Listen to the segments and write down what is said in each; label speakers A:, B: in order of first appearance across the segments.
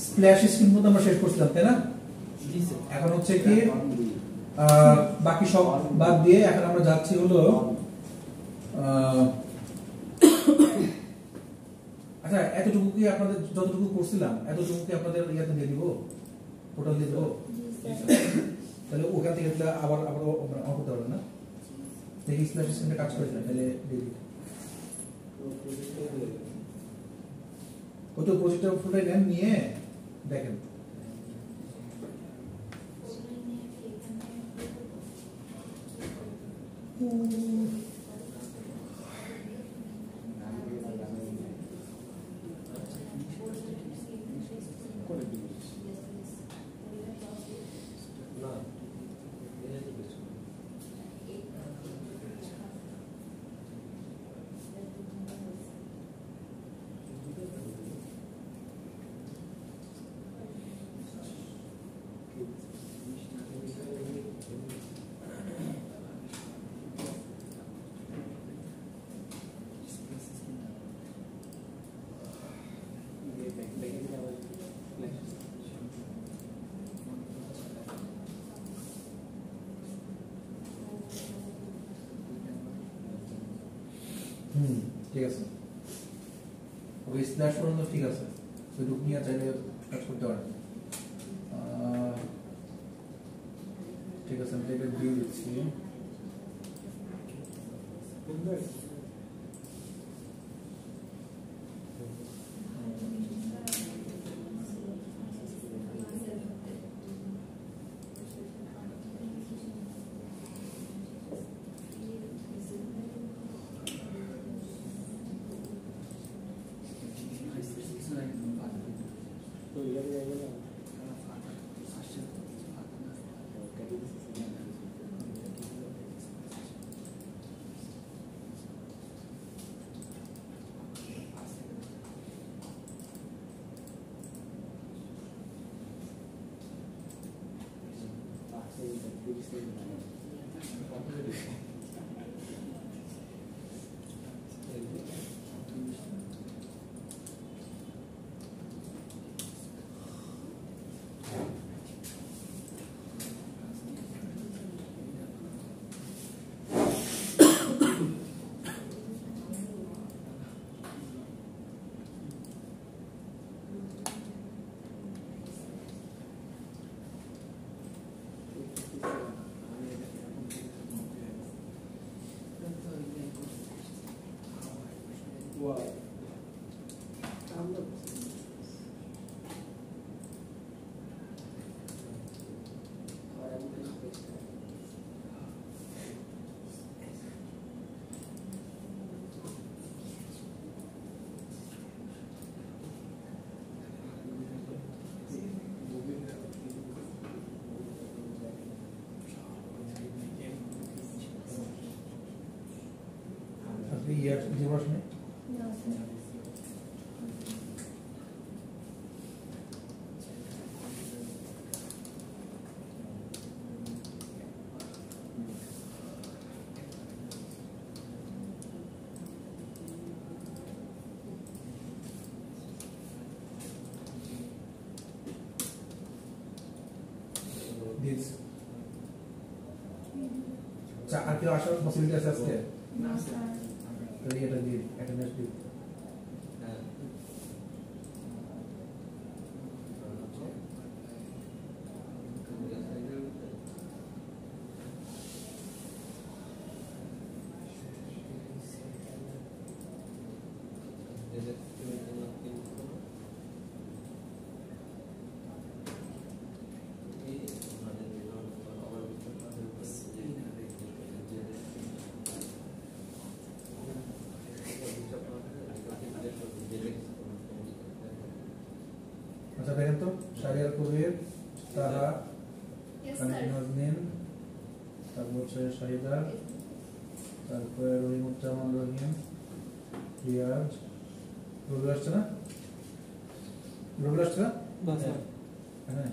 A: Splash screen মধ্যে আমরা শেষ করছিলাম তাই না? এখন হচ্ছে কি বাকি সব বাদ দিয়ে এখন আমরা যাচ্ছি হলো আচ্ছা এতটুকু কি আপনাদের যতটুকু করছিলাম এতটুকু কি আপনাদের ইয়াতে দিয়ে দিব, টোটাল দিয়ে দেবো? তাহলে ওখান থেকে আবার আবার অন করতে পারবেন না? দেখি স্প্ল্যাশ স্ক্রিনটা কাজ করেছে তাহলে দিয়ে দিই। ওই তো প্রজেক্টর ফুলটাই নেন, নিয়ে দেখেন। ঠিক আছে, ওই স্প্ল্যাশ পর্যন্ত ঠিক আছে, ওইটুকু নিয়ে চাইলে কাজ করতে পারেন। ঠিক আছে, আমি এটা দিয়ে দিচ্ছি। Year zero में this चार के आशा पॉसिबिलिटी ऐसा है तो ये लगी अटेंडेंस भी अच्छा देखেন তো শাহরিয়ার কবির তাহা কানিনাজনীন তারপর হচ্ছে শাহিদা তারপর রহিমুজ্জামান রহিম রিয়াজ রবি আসছে না রবি আসছে না হ্যাঁ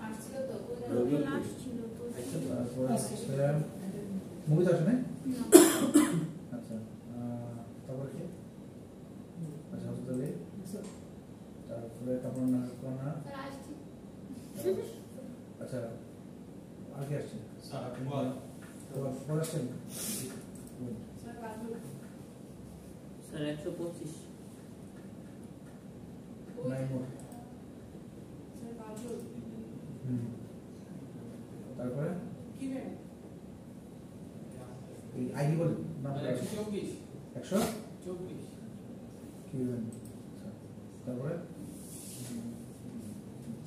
B: আসছিল তো রবি আসছিল তো
A: তারপর হচ্ছে মুভি আসে না আচ্ছা তারপর কি আচ্ছা তাহলে তারপর তারপর না কোনা
B: স্যার আসছি
A: আচ্ছা আগে আসছে
C: স্যার
A: পরে আসছেন
B: স্যার বাজু
D: স্যার 125
A: নাই মোট
B: স্যার বাজু
A: তারপরে
B: কি রে
A: এই আইডি বল নাম্বার
C: 124
A: 124 কি বলেন তারপরে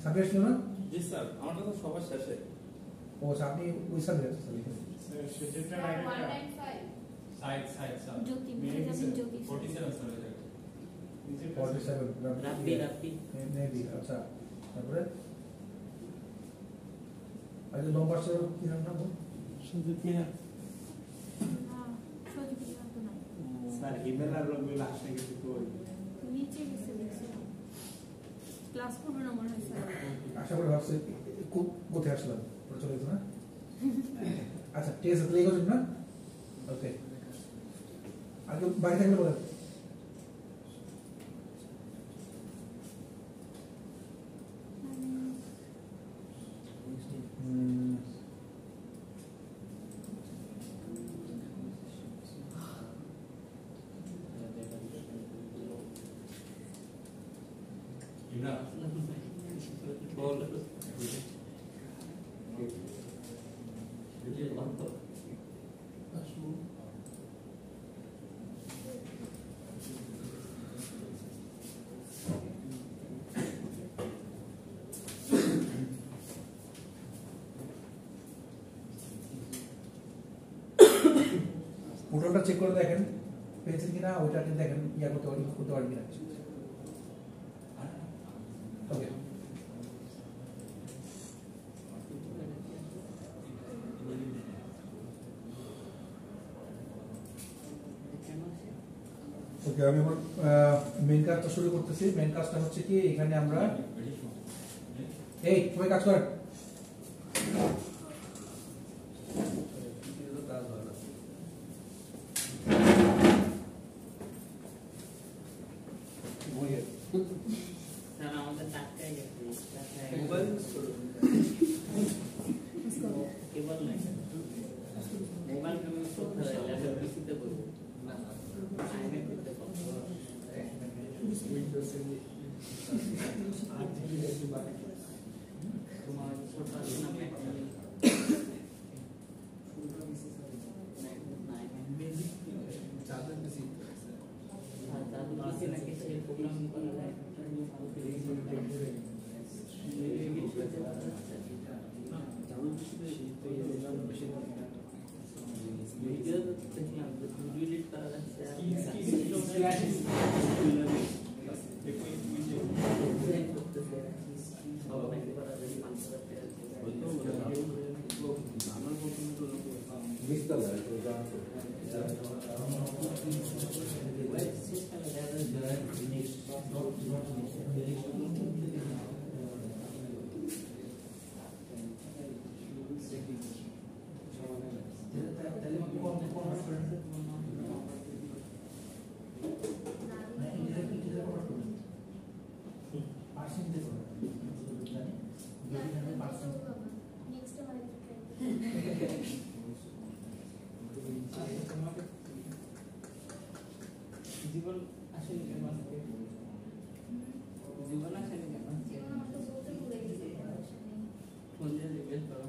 A: সাবজেক্ট ছিল না
C: জি স্যার আমারটা তো সবার শেষে
A: ও আচ্ছা, আপনি ওই সাবজেক্ট
C: স্যার সেটা
B: স্যার 195
C: সাইড স্যার
B: জ্যোতি মেজাবিন জ্যোতি
C: 47 স্যার এটা
A: 47
D: রাব্বি
A: মেবি আচ্ছা তারপরে আগে নম্বর ছিল কি নাম বল
B: না সত্যি তো নাই
E: স্যার ইমেল আর রবিউল আসে কিছু কই
B: নিচে গেছে দেখছো ক্লাস করবে না মনে হয় স্যার
A: আশা করি ভাবছি খুব কোথায় আসলাম পরে চলে গেছে না আচ্ছা ঠিক আছে তাহলে এই করছেন না ওকে আগে বাইরে থাকলে বলেন
C: ইমরান
D: বল
A: পুরোটা চেক করে দেখেন পেয়েছেন কিনা ওইটা কিন্তু দেখেন ইয়া করতে পারি কিনা ওকে ওকে আমি আমার মেন কাজটা শুরু করতেছি মেন কাজটা হচ্ছে কি এখানে আমরা এই সবাই কাজ করেন
D: স্যার আমাদের টাটকাই গেছে
C: মোবাইল ইউজ করো
D: কেবল নাই মোবাইল তুমি করতে হয় ল্যাপটপ পিসিতে করবো আইনে করতে পারবো তোমার ছোট আছে না
C: চার্জার বেশি
D: প্রোগ্রামিং করা যায় ভিডিও দেখলাম ডিলিট করা যাচ্ছে জীবন আসলে কেন আজকে জীবন আসলে কেন আজকে ফোন দিয়ে জিজ্ঞেস করো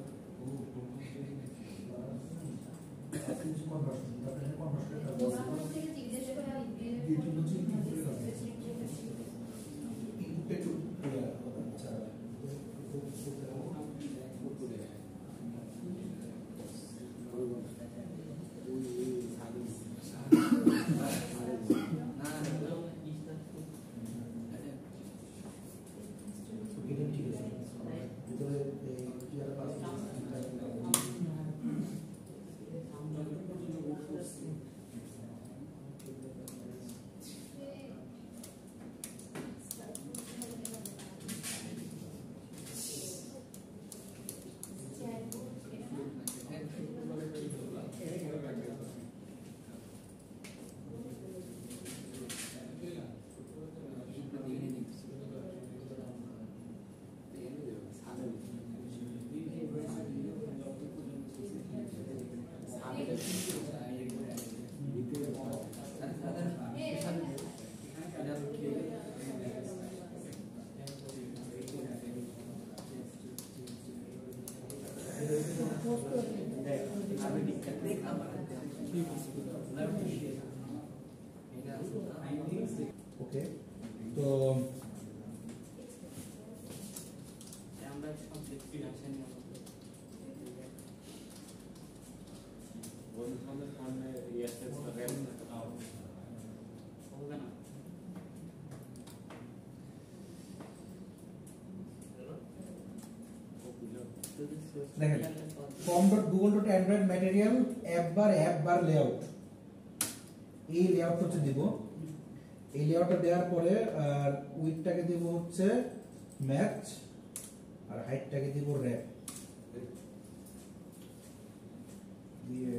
E: আমি ডিক্টেট
D: দেখ আমার
A: ওকে তো
D: আমরা সব দেখছি আসেনি
E: বন্ধুদের সামনে রিয়াসের সাথে
D: হবে না
A: দেখেন com.google.android material app bar layout এই লেআউট হচ্ছে দিব এই লেআউটটা দেওয়ার পরে আর উইডথটাকে দিব হচ্ছে ম্যাচ আর হাইটটাকে দিব র‍্যাপ দিয়ে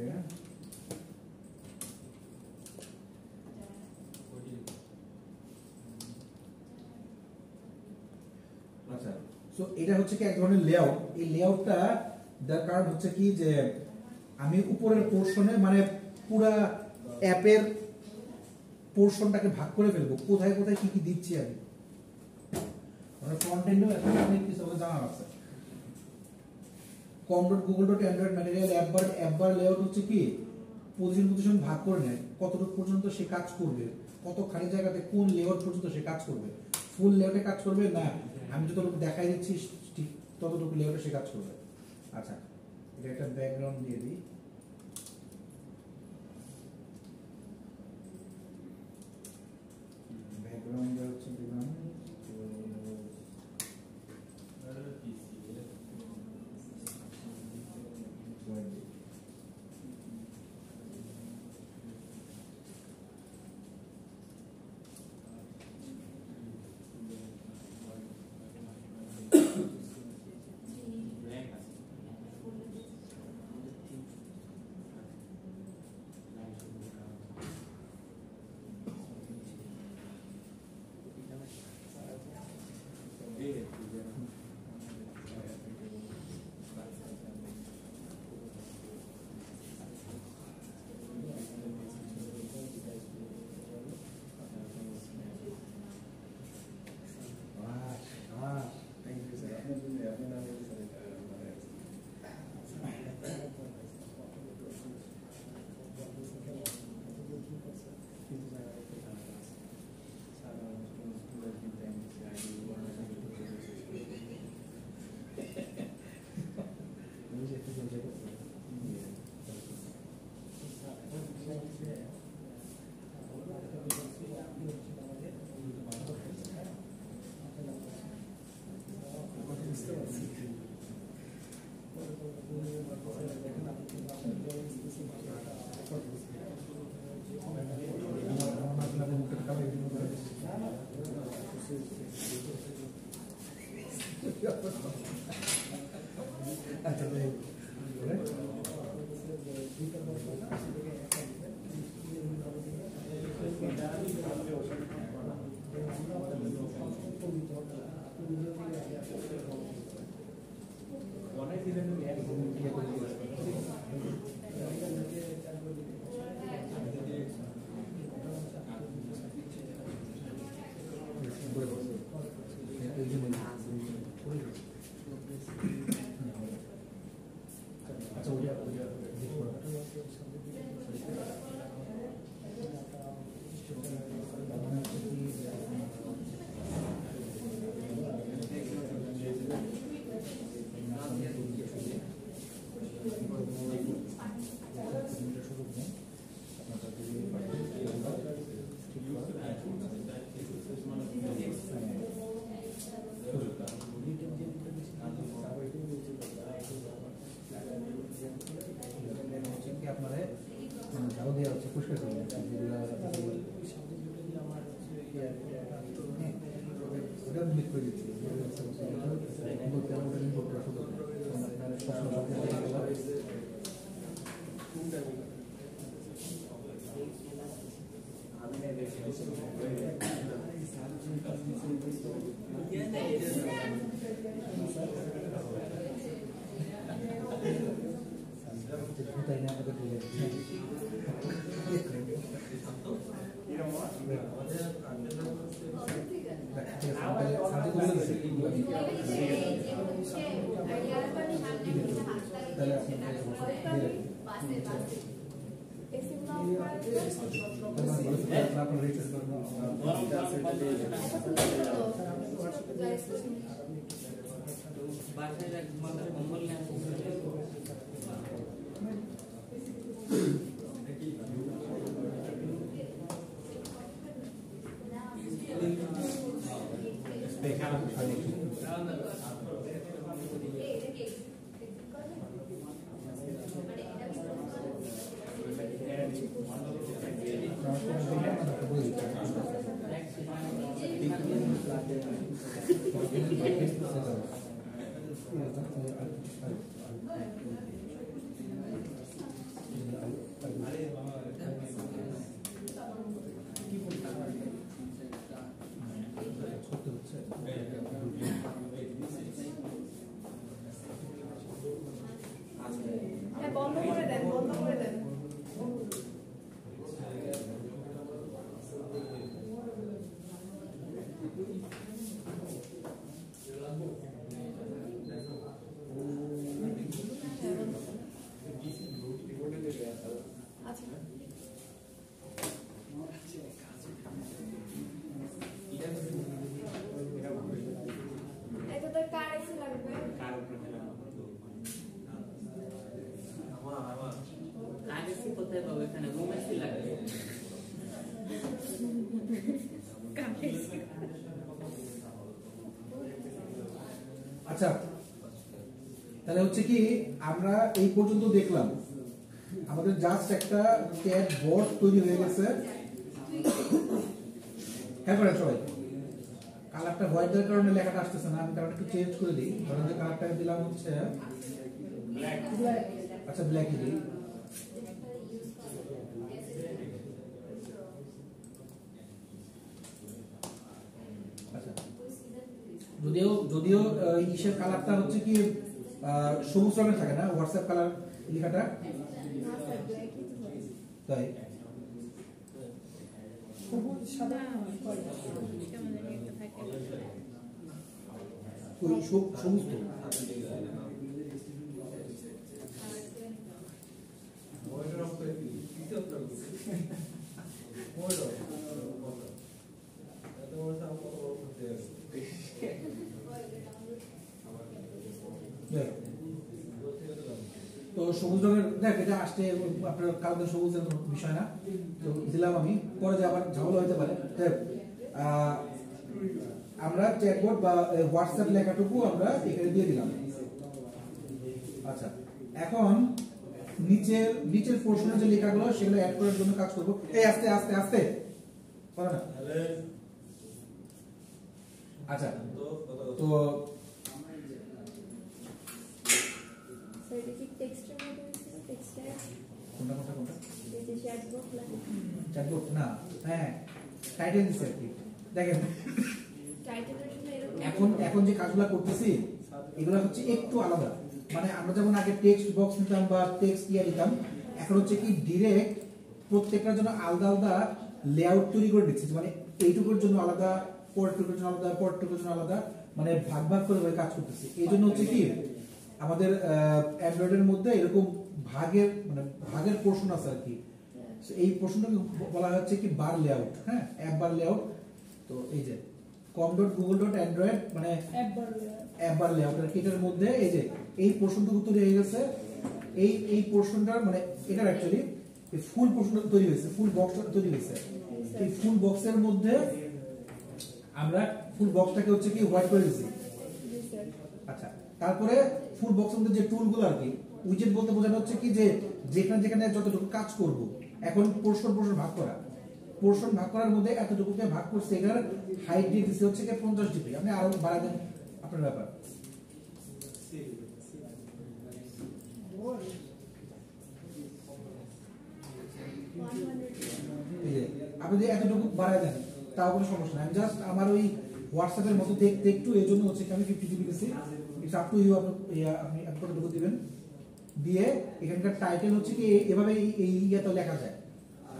A: আচ্ছা সো এটা হচ্ছে কি এক ধরনের লেআউট এই লেআউটটা তার কারণ হচ্ছে কি যে আমি উপরের পোরশনে মানে পুরা অ্যাপের পোরশনটাকে ভাগ করে ফেলবো কোথায় কোথায় কি কি দিচ্ছি আমি মানে ফ্রন্ট এন্ডেও এখন অনেক কিছু জানা আছে com.google.android material app bar layout হচ্ছে কি পজিশন ভাগ করে নেয় কতটুকু পর্যন্ত সে কাজ করবে কতখানি জায়গাতে কোন লেআউট পর্যন্ত সে কাজ করবে ফুল লেআউটে কাজ করবে না আমি যতটুকু দেখাই দিচ্ছি ঠিক ততটুকু লেআউটে সে কাজ করবে আচ্ছা এটা একটা ব্যাকগ্রাউন্ড দিয়ে দিই ব্যাকগ্রাউন্ড হচ্ছে দিলাম
F: Ada
A: আপনার রিচার্জ করবেন
D: বাসায় এক মাথা কম্বল নিয়ে
B: বন্ধ করে দেন, বন্ধ করে দেন। এটা তো কার এসে লাগবে?
D: আগে সে কোথায় পাবো? এখানে রুম এসে লাগবে।
A: আচ্ছা, তাহলে হচ্ছে কি আমরা এই পর্যন্ত দেখলাম আমাদের জাস্ট একটা চ্যাট বট তৈরি হয়ে গেছে। হ্যাঁ করেন সবাই। কালারটা হোয়াইট এর কারণে লেখাটা আসতেছে না, আমি কালারটা একটু চেঞ্জ করে দিই। ধরেন যে কালারটা দিলাম হচ্ছে ব্ল্যাক। আচ্ছা ব্ল্যাকই দিই। আচ্ছা, যদিও ইসের কালারটা হচ্ছে কি সবুজ রঙের থাকে না, হোয়াটসঅ্যাপ কালার লেখাটা তাই সবুজ তো তো সবুজ রঙের দেখ এটা আসতে আপনার কালকে সবুজের কোনো বিষয় না, তো দিলাম আমি। পরে যে আবার ঝামেলা হতে পারে, আমরা চ্যাটবট বা হোয়াটসঅ্যাপ লেখাটুকু আমরা এখানে দিয়ে দিলাম। আচ্ছা, এখন নিচের পোর্শনে যে লেখাগুলো সেগুলো অ্যাড করার জন্য কাজ করব। এই আস্তে আস্তে আস্তে করো না। আচ্ছা, তো চ্যাটবট না, হ্যাঁ টাইটেল দিছে আর কি। দেখেন এখন যে কাজগুলো করতেছি এগুলো হচ্ছে একটু আলাদা। মানে আমরা যেমন আগে টেক্সট বক্স নিতাম বা টেক্সট ইয়ে নিতাম, এখন হচ্ছে কি ডিরেক্ট প্রত্যেকটার জন্য আলাদা আলাদা লেআউট তৈরি করে দিচ্ছি। মানে এইটুকুর জন্য আলাদা, পরটুকুর জন্য আলাদা, পরটুকুর জন্য আলাদা, মানে ভাগ ভাগ করে কাজ করতেছি। এই জন্য হচ্ছে কি আমাদের অ্যান্ড্রয়েডের মধ্যে এরকম ভাগের পোর্শন আছে আর কি। এই পোর্শনটাকে বলা হচ্ছে কি বার লেআউট। হ্যাঁ, অ্যাপ বার লেআউট। তো এই যে com.google.android মানে অ্যাপ বার লেআউট আর এটার মধ্যে এই যে এই পোর্শনটুকু তৈরি হয়ে গেছে। এই পোর্শনটার মানে এটার অ্যাকচুয়ালি এই ফুল পোর্শনটা তৈরি হয়েছে, ফুল বক্সটা তৈরি হয়েছে। এই ফুল বক্সের মধ্যে আমরা ফুল বক্সটাকে হচ্ছে কি হোয়াইট করে দিয়েছি। আচ্ছা, তারপরে ফুল বক্সের মধ্যে যে টুলগুলো আর কি, উইজেট বলতে বোঝানো হচ্ছে কি যে যেখানে যতটুকু কাজ করব। এখন পোর্শন ভাগ করা, পোর্শন ভাগ করার মধ্যে এতটুকুকে ভাগ করছে, এটার হাইট দিয়ে দিচ্ছে হচ্ছে কি 50 ডিগ্রি। আপনি আরো বাড়া দেন আপনার ব্যাপার। আপনি যদি এতটুকু বাড়ায় দেন তাও কোনো সমস্যা নাই। আমি জাস্ট আমার ওই হোয়াটসঅ্যাপের মতো দেখতে একটু, এই জন্য হচ্ছে আমি 50 ডিগ্রি দিচ্ছি। ইটস আপ টু ইউ, আপনি কতটুকু দিবেন দিয়ে এখানকার টাইটেল হচ্ছে কি এভাবে এই ইয়েতে লেখা যায়।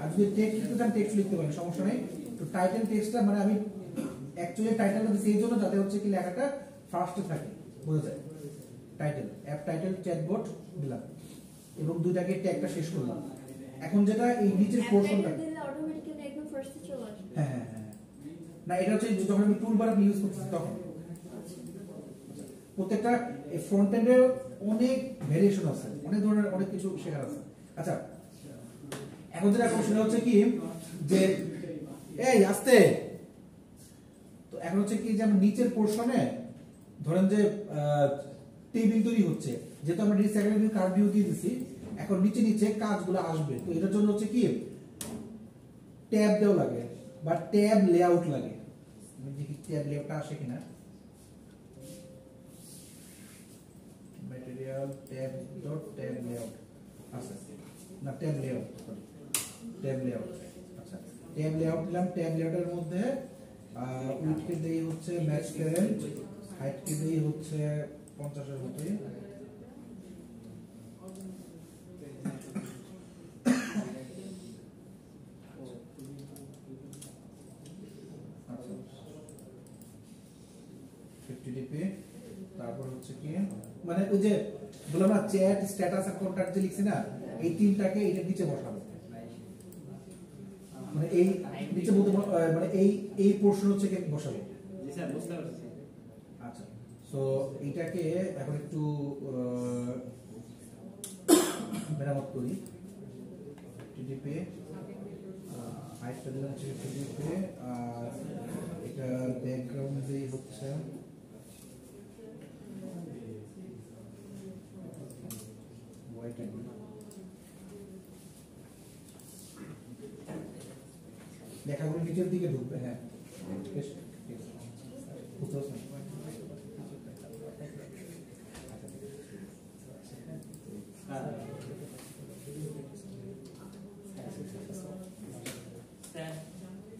A: আর যদি টেক্সট লিখতে চান টেক্সট লিখতে পারেন, সমস্যা নেই। তো টাইটেল টেক্সটটা মানে আমি অ্যাকচুয়ালি টাইটেলটা দিচ্ছি এই জন্য যাতে হচ্ছে কি লেখাটা ফার্স্টে থাকে, বোঝা যায়। টাইটেল, অ্যাপ টাইটেল চ্যাটবট দিলাম। এবং দুইটাকে ট্যাগটা শেষ করলাম। এখন যেটা এই নিচের পোর্শনটা
B: দিলে অটোমেটিক্যালি একদম ফার্স্টে চলে আসবে।
A: হ্যাঁ হ্যাঁ হ্যাঁ না এটা হচ্ছে যখন আমি টুলবার আপনি ইউজ করতেছি তখন প্রত্যেকটা ফ্রন্ট এন্ডের অনেক ভেরিয়েশন আছে, অনেক ধরনের অনেক কিছু শেখার আছে। আচ্ছা এখন যেটা কোশ্চেন হচ্ছে কি যে এই আস্তে, তো এখন হচ্ছে কি যে আমরা নিচের পোর্শনে ধরেন যে টেবিল তৈরি হচ্ছে, যেহেতু আমরা রিসাইকেল কার্ভ ভিউ দিয়ে দিছি, এখন নিচে নিচে কাজগুলো আসবে। তো এটার জন্য হচ্ছে কি ট্যাব দেওয়া লাগে বা ট্যাব লেআউট লাগে। আমি দেখি ট্যাব লেআউটটা আসে কিনা। Material tab dot tab layout আছে না, tab layout sorry tab layout. আচ্ছা ট্যাব লেআউট দিলাম। ট্যাব লেআউটের মধ্যে উইডথকে দেই হচ্ছে ম্যাচ কারেন্ট, হাইটকে দেই হচ্ছে 50 এর মতোই। তারপর হচ্ছে কি মানে ওই যে বললাম না চ্যাট স্ট্যাটাস আর কন্টাক্ট যে লিখছি না, এই তিনটাকে এটার নিচে বসাবো। মানে এই নিচে বলতে মানে এই পোরশন হচ্ছে কি বসাবো।
E: জি স্যার বুঝতে পারছি।
A: আচ্ছা সো এইটাকে এখন একটু মেরামত করি। টিডিপি হাইটটা দিলাম টিডিপি আর এটা ব্যাকগ্রাউন্ড দিয়ে হচ্ছে লেখাগুলো নিচের দিকে ঢুকবে। হ্যাঁ বুঝতে পারছেন?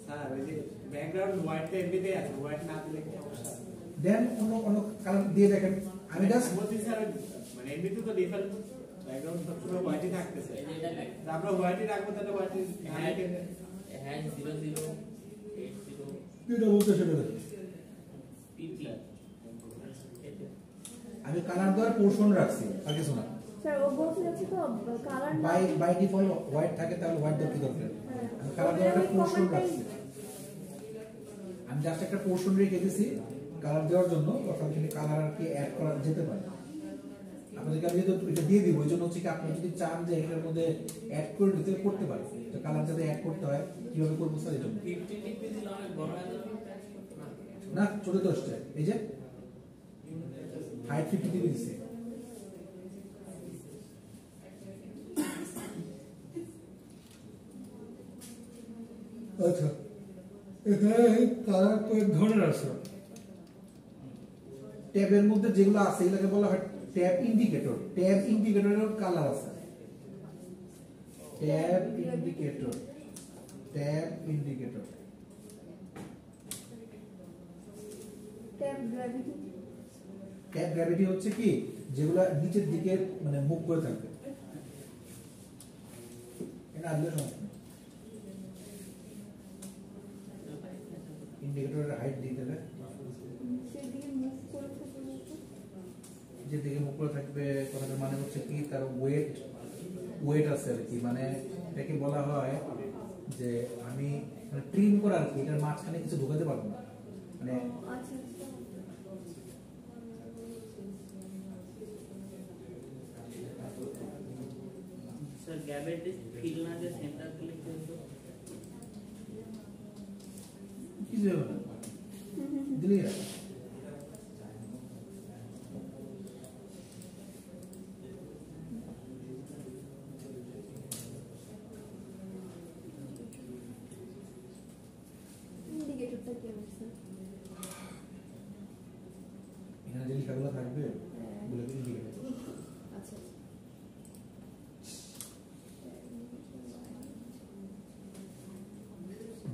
E: স্যার ওই যে ব্যাকগ্রাউন্ড হোয়াইটটা এমনিতেই আছে, হোয়াইট না দিলে কি সমস্যা?
A: দেন অন্য কালার দিয়ে দেখেন। আমি জাস্ট
E: বলছি স্যার মানে এমনিতে তো ডিফল্ট ব্যাকগ্রাউন্ড সবসময় হোয়াইটই থাকতেছে। আমরা হোয়াইটই রাখবো, তাহলে হোয়াইটই
D: হ্যাঁ 0080
A: যেটা বলতে সেটা দেখেন।
D: PP
A: আমি কালার দেওয়ার পোর্শন রাখছি আর কিছু না।
B: স্যার ও বলতে যাচ্ছে তো কালার
A: বাই ডিফল্ট হোয়াইট থাকে, তাহলে হোয়াইট দেওয়ার কি দরকার? আমি কালার দেওয়ার একটা পোর্শন রাখছি। আমি জাস্ট একটা পোর্শন রেখে দিয়েছি কালার দেওয়ার জন্য, অর্থাৎ যদি কালার আর কি অ্যাড করা যেতে পারে। আপনাদেরকে আমি যেহেতু এটা দিয়ে দিব, ওই জন্য হচ্ছে কি আপনি যদি চান যে এটার মধ্যে অ্যাড করে দিতে করতে পারেন। তো কালার যাতে অ্যাড করতে হয় কিভাবে করবো স্যার? এটা
D: 50 টিপি দিলে অনেক বড় হয়ে যাবে
A: না, 14:10 এই যে হাইট 50 ডিগ্রি দিছে। আচ্ছা এখানে কালার কয়েক ধরনের আছে। ট্যাবের মধ্যে যেগুলো আছে এগুলোকে বলা হয় ট্যাব ইন্ডিকেটর। ট্যাব ইন্ডিকেটরের কালার আছে। Tab indicator, tab indicator,
B: tab gravity.
A: Tab gravity হচ্ছে কি যেগুলো নিচের দিকে মানে মুভ করে থাকবে। এটা আদলে সমস্যা নেই। ইন্ডিকেটরের হাইট দিয়ে দেবে,
B: সেদিকে মুভ করে থাকবে।
A: যে দিকে মুখ করে থাকবে কথাটার মানে হচ্ছে কি তার ওয়েট আছে আর কি। মানে এটাকে বলা হয় যে আমি মানে ট্রিম করা আর কি, এটার মাঝখানে কিছু ঢোকাতে পারবো না মানে।
B: আচ্ছা
D: স্যার গ্যাবেটে ফিল না যে সেন্টার ক্লিক করব
A: কিছু হবে না, দিলেই হয়।
B: ইন্ডিকেটরটা কি আছে?
A: এখানে যে লেখাগুলো থাকবে ওগুলো ইন্ডিকেটর।
B: আচ্ছা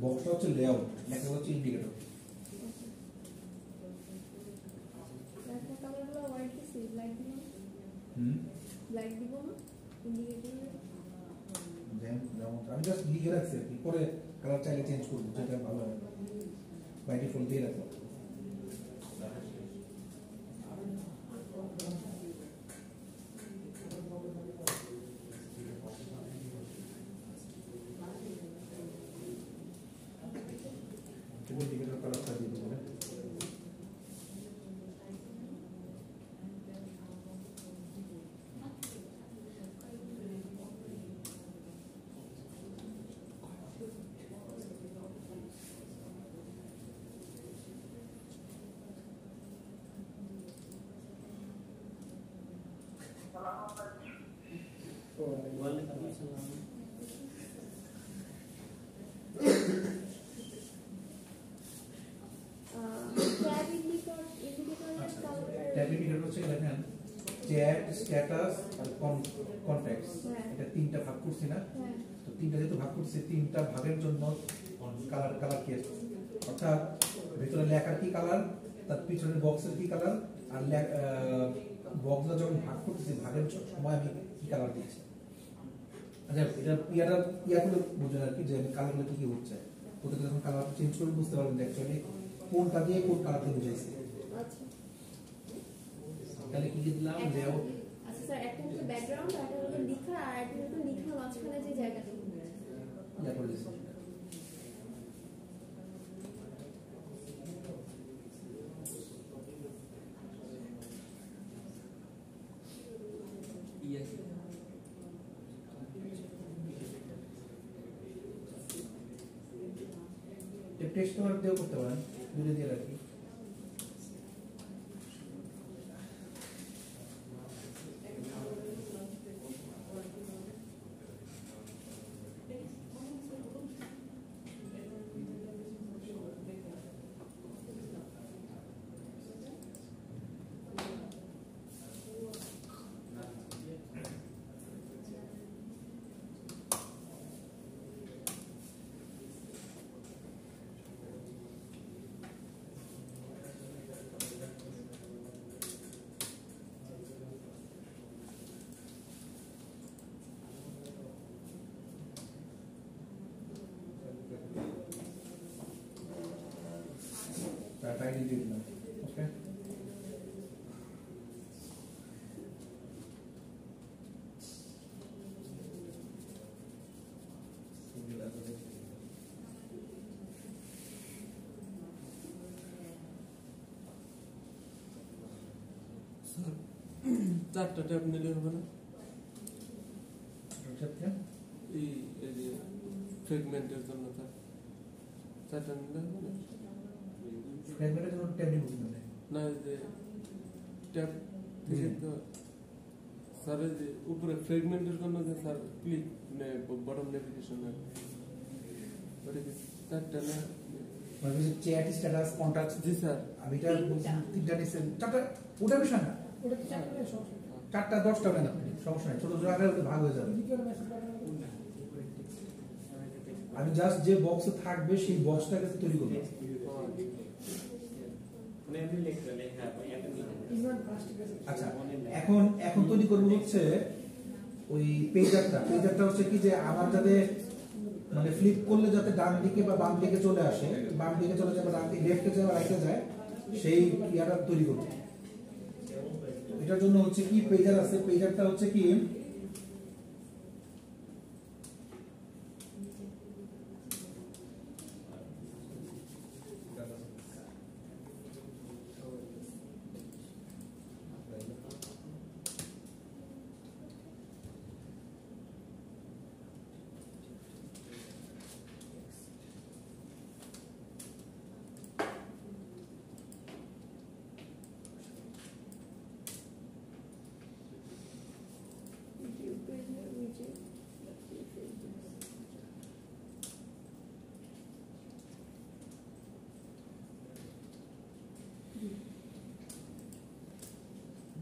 A: বক্সটা হচ্ছে লেআউট, লেখাগুলো হচ্ছে ইন্ডিকেটর।
B: লেখা কালারগুলো হোয়াইট দিছি, ব্ল্যাক দিব না? ব্ল্যাক দিব না ইন্ডিকেটর?
A: যেমন আমি জাস্ট লিখে রাখছি আর কি, পরে কালার চাইলে চেঞ্জ করবো যেটা ভালো হয়। বাই ডিফল্ট দিয়ে রাখবো।
D: ওয়ালাইকুম আসসালাম।
B: ট্যাব ইন্ডিকেটরের কালার
A: ট্যাব ইন্ডিকেটর হচ্ছে দেখেন চ্যাট, স্ট্যাটাস আর কনট্যাক্টস,
B: হ্যাঁ।
A: এটা তিনটা ভাগ করছি না?
B: হ্যাঁ
A: তো তিনটা যেহেতু ভাগ করছি, তিনটা ভাগের জন্য কালার কি আছে, অর্থাৎ ভিতরে লেখার কি কালার, তার পিছনের বক্সের কি কালার, আর বক্সটা যখন ভাগ করতেছি ভাগের সময় আমি কি কালার দিচ্ছি। আচ্ছা এটা ইয়াগুলো বুঝলেন আর কি যে কালারগুলো কি কি হচ্ছে, প্রত্যেকটা যখন কালার চেঞ্জ করে বুঝতে পারবেন যে অ্যাকচুয়ালি কোনটা দিয়ে কোন কালারটা বুঝাইছি।
B: আচ্ছা
A: তাহলে কি কি দিলাম লেআউট।
B: আচ্ছা স্যার, একটা হচ্ছে ব্যাকগ্রাউন্ড, আর একটা হলো লেখা, আর একটা হলো লেখার মাঝখানে যে জায়গাটা।
A: ইয়া করে দিচ্ছি। টেক্সট ওয়ার্ক দিয়েও করতে পারেন, দুটো দিয়ে রাখি। টাইটেল দিয়ে দিলাম। ওকে,
F: চারটা ট্যাব নিলে হবে না? এই এই যে ফ্রেগমেন্টের জন্য চারটা নিলে হবে না?
A: ফ্রেগমেন্টের জন্য ট্যাব নিব কিভাবে?
F: না, এই যে ট্যাব থেকে তো স্যার এই যে উপরে ফ্রেগমেন্টের জন্য যে স্যার ক্লিক বটম নেভিগেশন ওটা কি চারটা না?
A: মানে যে চ্যাট, স্ট্যাটাস, কন্টাক্টস।
F: জি স্যার।
A: আমি এটা তিনটা নিছে, চারটা ওটা বিষয় না, ওটা তো চারটা সমস্যা, চারটা 10টা নেন আপনি, সমস্যা নাই, ছোট ছোট আকারে ভাগ হয়ে যাবে। আমি জাস্ট যে বক্সে থাকবে সেই বক্সটাকে তৈরি করব। আচ্ছা, এখন তৈরি করব হচ্ছে ওই পেজারটা হচ্ছে কি যে আমার যাতে মানে ফ্লিপ করলে যাতে ডান দিকে বা বাম দিকে চলে আসে, বাম দিকে চলে যায় বা ডান দিকে লেফটে যায় বা রাইটে যায়, সেই ইয়াটা তৈরি করব। এটার জন্য হচ্ছে কি পেজার আছে, পেজারটা হচ্ছে কি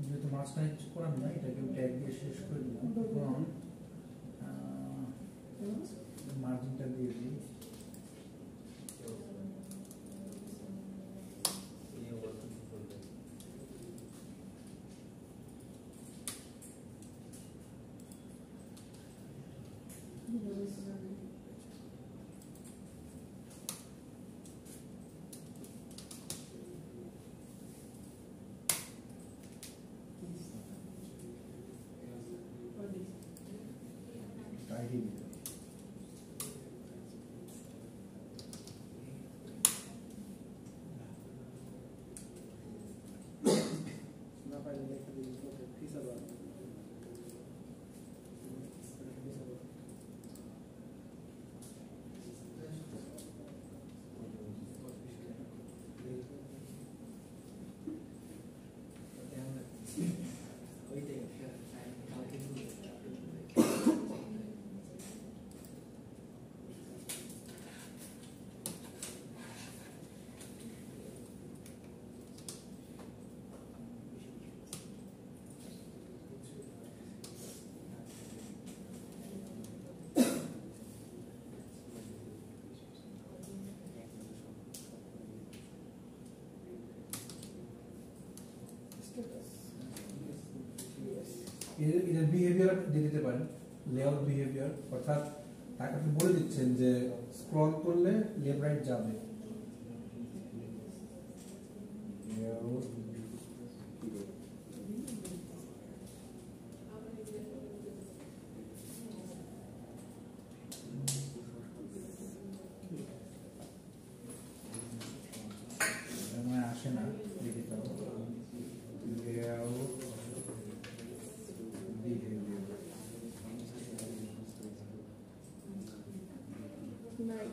A: যেহেতু মাঝখানে কিছু করার নাই, এটাকে ট্যাগ দিয়ে শেষ করে দিলাম। এখন মার্জিনটা দিয়ে দিই। আইডি দিতে
E: না পাইলে একটা জিনিস করতে ফিসা দাও। ওইটাই
A: এর বিহেভিয়ার দিয়ে দিতে পারেন, লেআউট বিহেভিয়ার, অর্থাৎ তাকে আপনি বলে দিচ্ছেন যে স্ক্রল করলে লেফট রাইট যাবে। আসে না দেখে তো লেআউট বিহেভিয়ার
B: নাই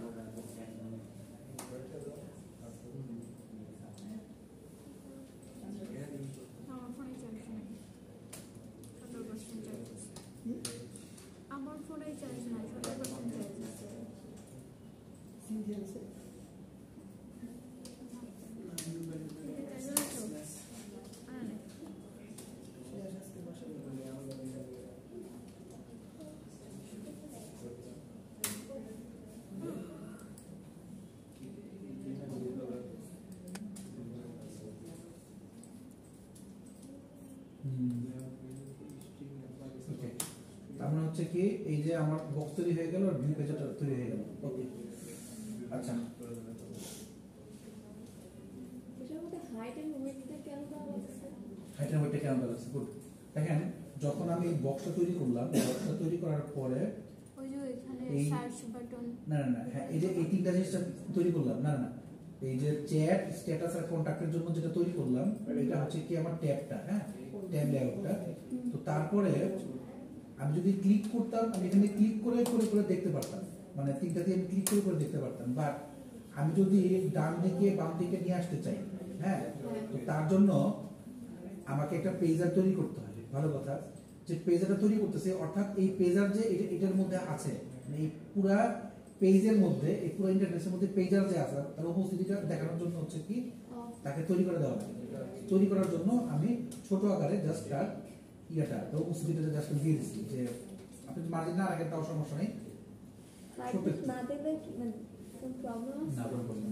G: আমার ফোনে চার্জ নাই 70% চার্জ আছে
A: তার মানে হচ্ছে কি এই যে আমার বক্স তৈরি হয়ে গেল আর ভিউ পেজটা তৈরি হয়ে গেল। ওকে আচ্ছা,
B: এটার মধ্যে হাইট এন্ড উইডথটা কেন দেওয়া আছে?
A: হাইট এন্ড ওয়েটটা কেমন লাগছে? গুড। দেখেন যখন আমি বক্সটা তৈরি করলাম, বক্সটা তৈরি করার পরে
G: ওই যে এখানে
A: এই-
G: সার্চ বাটন
A: না না না, হ্যাঁ এই যে এই তিনটা জিনিসটা তৈরি করলাম, না না এই যে চ্যাট, স্ট্যাটাস আর কন্টাক্টের জন্য যেটা তৈরি করলাম এটা হচ্ছে কি আমার ট্যাবটা, হ্যাঁ ট্যাব লেআউটটা। তো তারপরে আমি যদি ক্লিক করতাম, আমি এখানে ক্লিক করে করে করে দেখতে পারতাম, মানে তিনটাতে আমি ক্লিক করে করে দেখতে পারতাম। বাট আমি যদি ডান দিকে বাম দিকে নিয়ে আসতে চাই, হ্যাঁ তো তার জন্য আমাকে একটা পেজার তৈরি করতে হবে। ভালো কথা, যে পেজারটা তৈরি করতেছে অর্থাৎ এই পেজার যে এটার মধ্যে আছে, মানে এই পুরা পেজের মধ্যে, এই পুরো ইন্টারফেসের মধ্যে পেজার যে আছে তার উপস্থিতিটা দেখানোর জন্য হচ্ছে কি তাকে তৈরি করে দেওয়া লাগে। তৈরি করার জন্য আমি ছোট আকারে জাস্ট তার ইয়াটা তো উপস্থিতিটা জাস্ট দিয়ে দিচ্ছি, যে আপনি মার্জিন না রাখেন তাও সমস্যা নেই। ছোট
B: না দেখলে কি মানে কোন প্রবলেম আছে?
A: না প্রবলেম।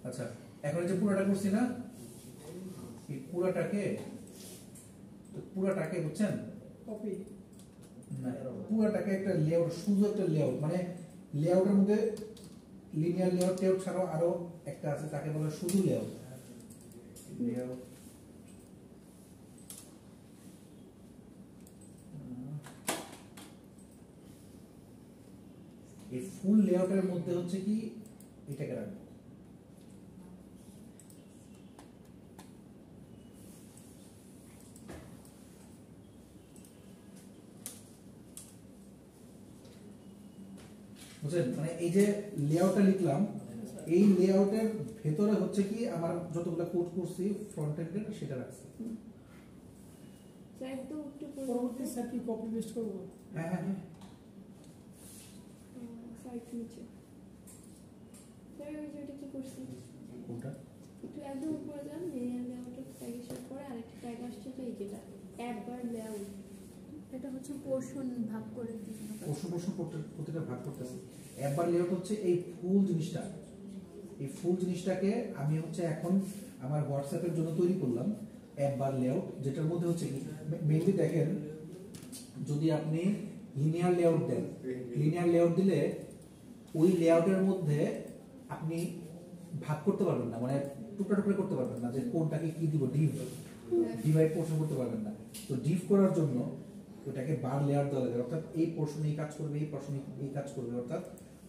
A: আচ্ছা, এখন এই যে পুরোটা করছি না, এই পুরাটাকে বুঝছেন,
E: কপি
A: না পুরাটাকে একটা লেআউট, শুধু একটা লেআউট, মানে লেআউটের মধ্যে লিনিয়ার লেআউট টেআউট ছাড়াও আরো একটা আছে, তাকে বলে শুধু লেআউট। লেআউট এই ফুল লেআউটের মধ্যে হচ্ছে কি এটাকে রাখবো। বুঝলেন, মানে এই যে লেআউটটা লিখলাম, এই লেআউটের ভেতরে হচ্ছে কি আমার যতগুলো কোড করছি ফ্রন্ট এন্ডের সেটা রাখছি।
B: স্যার একটু
E: পরবর্তী স্যার কি কপি পেস্ট করব?
A: হ্যাঁ হ্যাঁ হ্যাঁ,
B: স্যার একটু নিচে স্যার ওই যে ওটা কি করছি
A: কোনটা?
B: একটু একদম উপরে যান, লিনিয়ার লেআউটের ট্যাগের পরে আরেকটা ট্যাগ আসছে, তো এই যেটা অ্যাড বার লেআউট,
G: এটা হচ্ছে পোর্শন ভাগ করে দিয়েছে
A: পোর্শন প্রতিটা ভাগ করতেছি। একবার লেআউট হচ্ছে এই ফুল জিনিসটা, এই ফুল জিনিসটাকে আমি হচ্ছে এখন আমার হোয়াটসঅ্যাপের জন্য তৈরি করলাম একবার লেআউট, যেটার মধ্যে হচ্ছে কি মেইনলি দেখেন, যদি আপনি লিনিয়ার লেআউট দেন, লিনিয়ার লেআউট দিলে ওই লেআউটের মধ্যে আপনি ভাগ করতে পারবেন না, মানে টুকরা টুকরা করতে পারবেন না, যে কোনটাকে কি দিব, ডিভাইড পোর্শন করতে পারবেন না। তো ডিভ করার জন্য ওটাকে বার লেয়ার দেওয়া লাগে, অর্থাৎ এই পোর্শন এই কাজ করবে, এই পোর্শন এই কাজ করবে, অর্থাৎ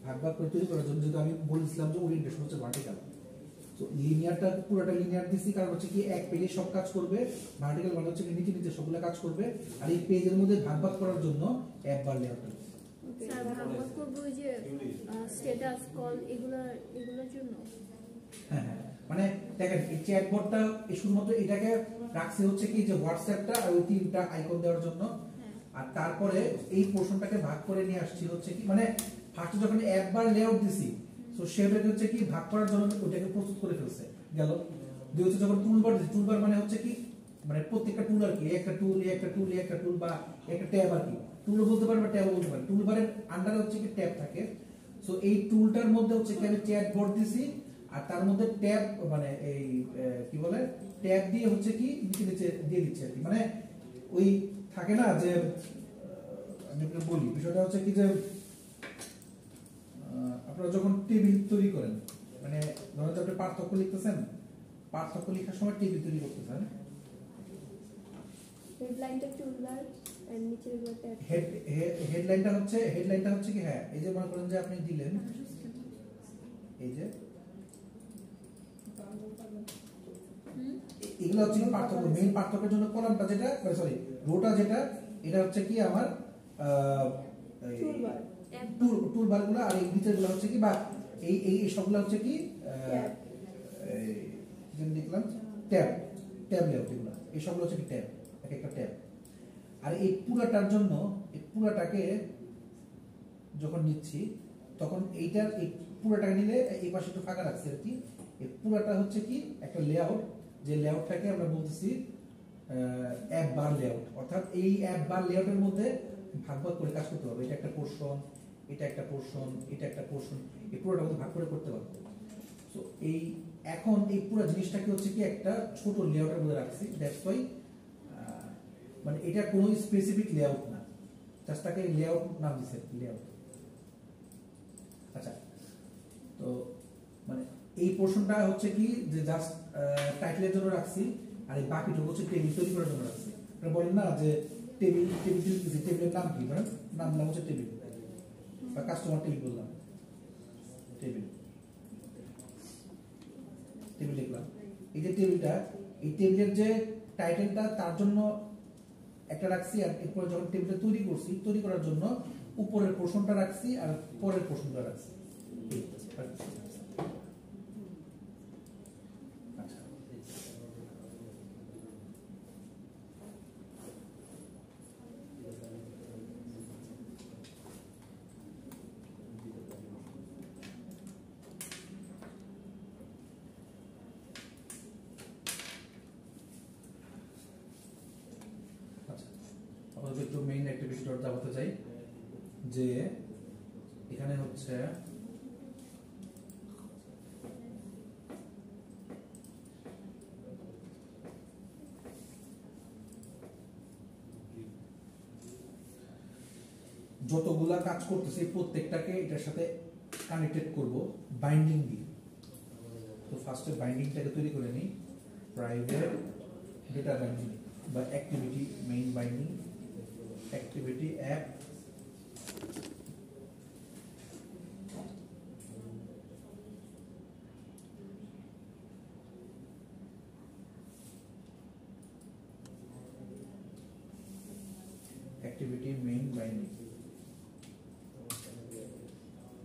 A: ভাগ ভাগ করে তৈরি করার জন্য। যেহেতু আমি বলেছিলাম যে ওরিয়েন্টেশন হচ্ছে ভার্টিক্যাল, তো লিনিয়ারটা পুরোটা লিনিয়ার দিছি, কারণ হচ্ছে কি এক পেজে সব কাজ করবে, ভার্টিক্যাল মানে হচ্ছে নিচে নিচে সবগুলো কাজ করবে, আর এই পেজের মধ্যে ভাগ ভাগ করার জন্য একবার লেয়ারটা।
G: স্যার ভাগ ভাগ করবো ওই যে স্ট্যাটাস কল এগুলোর জন্য।
A: হ্যাঁ হ্যাঁ, মানে দেখেন এই চ্যাটবটটা শুধুমাত্র এটাকে রাখছে হচ্ছে কি যে হোয়াটসঅ্যাপটা আর ওই তিনটা আইকন দেওয়ার জন্য, আর তারপরে এই পোর্শনটাকে ভাগ করে নিয়ে আসছি হচ্ছে কি, মানে ফার্স্টে যখন একবার লেআউট দিছি, সো সেটাকে হচ্ছে কি ভাগ করার জন্য ওটাকে প্রস্তুত করে ফেলছে গেল। দুই হচ্ছে যখন টুলবার দিছি, টুলবার মানে হচ্ছে কি, মানে প্রত্যেকটা টুল আর কি, একটা টুল একটা টুল বা একটা ট্যাব আর কি, টুলও বলতে পারেন বা ট্যাবও বলতে পারেন। টুলবারের আন্ডারে হচ্ছে কি ট্যাব থাকে, সো এই টুলটার মধ্যে হচ্ছে কি আমি চ্যাট বোর্ড দিছি আর তার মধ্যে ট্যাব মানে এই কি বলে ট্যাব দিয়ে হচ্ছে কি নিচে নিচে দিয়ে দিচ্ছে আর কি মানে ওই থাকে না যে আমি আপনাকে বলি বিষয়টা হচ্ছে কি যে আপনারা যখন টেবিল তৈরি করেন মানে ধরেন যে আপনি পার্থক্য লিখতেছেন পার্থক্য লেখার সময় টেবিল তৈরি করতেছেন
B: হেডলাইনটা টুলবার এন্ড নিচের গুলো ট্যাব
A: হেডলাইনটা হচ্ছে কি হ্যাঁ এই যে মনে করেন যে আপনি দিলেন এই যে এগুলো হচ্ছে কি পার্থক্য মেইন পার্থক্যের জন্য কলামটা যেটা সরি রোটা যেটা এটা হচ্ছে কি আমার
B: টুলবার
A: টুলবারগুলো আর এই ভিতরগুলো হচ্ছে কি বা এই সবগুলো হচ্ছে কি যেমন দেখলাম ট্যাব লেআউট এগুলো এই সবগুলো হচ্ছে কি ট্যাব এক একটা ট্যাব আর এই পুরাটার জন্য এই পুরাটাকে যখন নিচ্ছি তখন এইটার এই পুরাটাকে নিলে এই পাশে একটু ফাঁকা রাখছি আর কি এই পুরাটা হচ্ছে কি একটা লেআউট যে লেআউটটাকে আমরা বলতেছি অ্যাপ বার লেআউট অর্থাৎ এই অ্যাপ বার লেআউটের মধ্যে ভাগ ভাগ করে কাজ করতে হবে এটা একটা পোরশন এটা একটা পোরশন এটা একটা পোরশন এই পুরোটা ভাগ করে করতে পারবো সো এই এখন এই পুরো জিনিসটাকে হচ্ছে কি একটা ছোট লেআউটের মধ্যে রাখছি দ্যাটস ওয়াই মানে এটা কোনো স্পেসিফিক লেআউট না জাস্ট তাকে লেআউট নাম দিয়েছে লেআউট আচ্ছা তো মানে এই পোরশনটা হচ্ছে কি যে জাস্ট টাইটেলের জন্য রাখছি আর এই বাকিটুকু হচ্ছে টেবিল তৈরি করার জন্য রাখছি আপনারা বলেন না যে টেবিলের নাম কি মানে নাম হচ্ছে টেবিল বা কাস্টমার টেবিল বললাম টেবিল লিখলাম এই যে টেবিলটা এই টেবিলের যে টাইটেলটা তার জন্য একটা রাখছি আর এরপর যখন টেবিলটা তৈরি করার জন্য উপরের পোরশনটা রাখছি আর পরের পোরশনটা রাখছি একটু মেইন অ্যাক্টিভিটি ডট জাভাতে যাই যে এখানে হচ্ছে যতগুলা কাজ করতেছে প্রত্যেকটাকে এটার সাথে কানেক্টেড করব বাইন্ডিং দিয়ে তো ফার্স্টে বাইন্ডিংটাকে তৈরি করে নিই প্রাইভেট ডেটা বাইন্ডিং বা activity main binding activity app activity main binding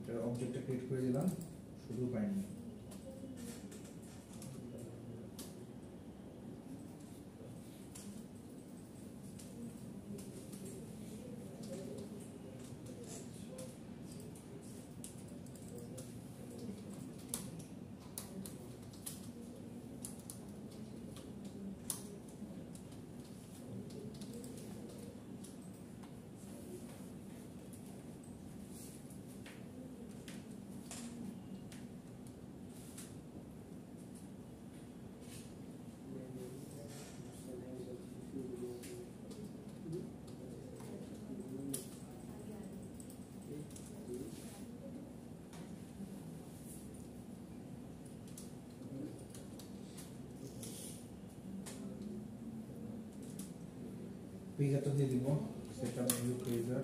A: এটা অবজেক্টটা ক্রিয়েট করে দিলাম শুধু বাইন্ডিং পেজারটা দিয়ে দিব সেটা নিউ পেজার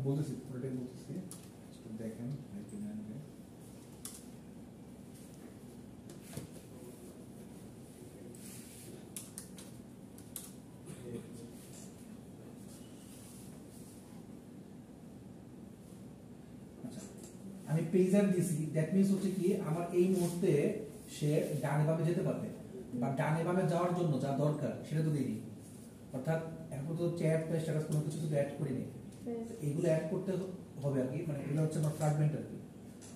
A: বলতেছি পুরোটাই বলতেছি দেখেন পেজার দিছি, দ্যাট মিন্স হচ্ছে কি আমার এই মুহূর্তে সে ডানে বামে যেতে পারবে, বা ডানে বামে যাওয়ার জন্য যা দরকার সেটা তো দিই। অর্থাৎ এখন তো চ্যাট বা স্ট্যাটাস কোনো কিছু তো অ্যাড করিনি, এইগুলো অ্যাড করতে হবে আর কি, মানে এগুলো হচ্ছে আমার ফ্র্যাগমেন্ট আর কি।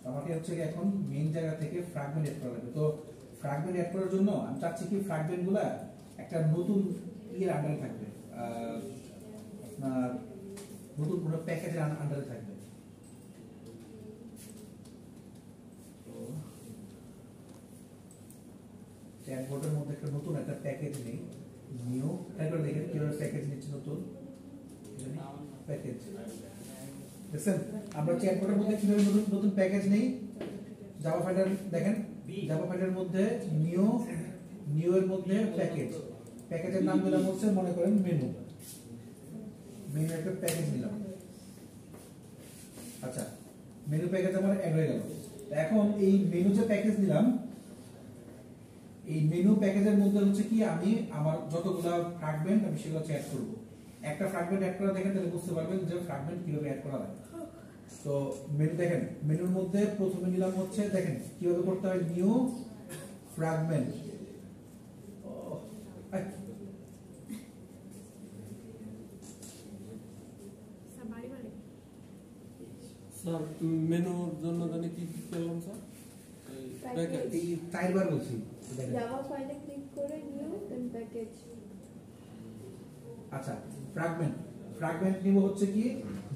A: আমাকে হচ্ছে এখন মেইন জায়গা থেকে ফ্র্যাগমেন্ট অ্যাড করা লাগবে। তো ফ্র্যাগমেন্ট অ্যাড করার জন্য আমি চাচ্ছি কি ফ্র্যাগমেন্টগুলো একটা নতুন ইয়ের আন্ডারে থাকবে, আপনার নতুন কোনো প্যাকেজের আন্ডারে থাকবে। তো চ্যাটবটের মধ্যে একটা নতুন একটা প্যাকেজ নেই, নিউ একবার দেখেন কিভাবে প্যাকেজ নিচ্ছে নতুন প্যাকেজ। দেখছেন আমরা চ্যাটবটের মধ্যে কিভাবে নতুন নতুন প্যাকেজ নেই, জাভা ফাইন্ডার দেখেন, জাভা ফাইন্ডারের মধ্যে নিউ এর মধ্যে প্যাকেজ, প্যাকেজের নাম দিলাম হচ্ছে মনে করেন মেনু, মেনু একটা প্যাকেজ নিলাম। আচ্ছা মেনু প্যাকেজ আমার অ্যাড হয়ে গেল। এখন এই মেনু যে প্যাকেজ নিলাম, এই মেনু প্যাকেজের মধ্যে হচ্ছে কি আমি আমার যতগুলো ফ্র্যাগমেন্ট আমি সেগুলো অ্যাড করব। একটা ফ্র্যাগমেন্ট অ্যাড করা দেখেন তাহলে বুঝতে পারবেন যে ফ্র্যাগমেন্ট কিভাবে অ্যাড করা হয়। তো মেনু দেখেন, মেনুর মধ্যে প্রথমে নিলাম হচ্ছে দেখেন কিভাবে করতে হয়, নিউ ফ্র্যাগমেন্ট।
F: স্যার মেনুর জন্য জানি কি কি করলাম স্যার? প্যাকেজ
A: এই চারবার বলছি দেখেন।
B: জাভা ফাইলে ক্লিক করে নিউ দেন প্যাকেজ।
A: আচ্ছা ফ্র্যাগমেন্ট নিব হচ্ছে কি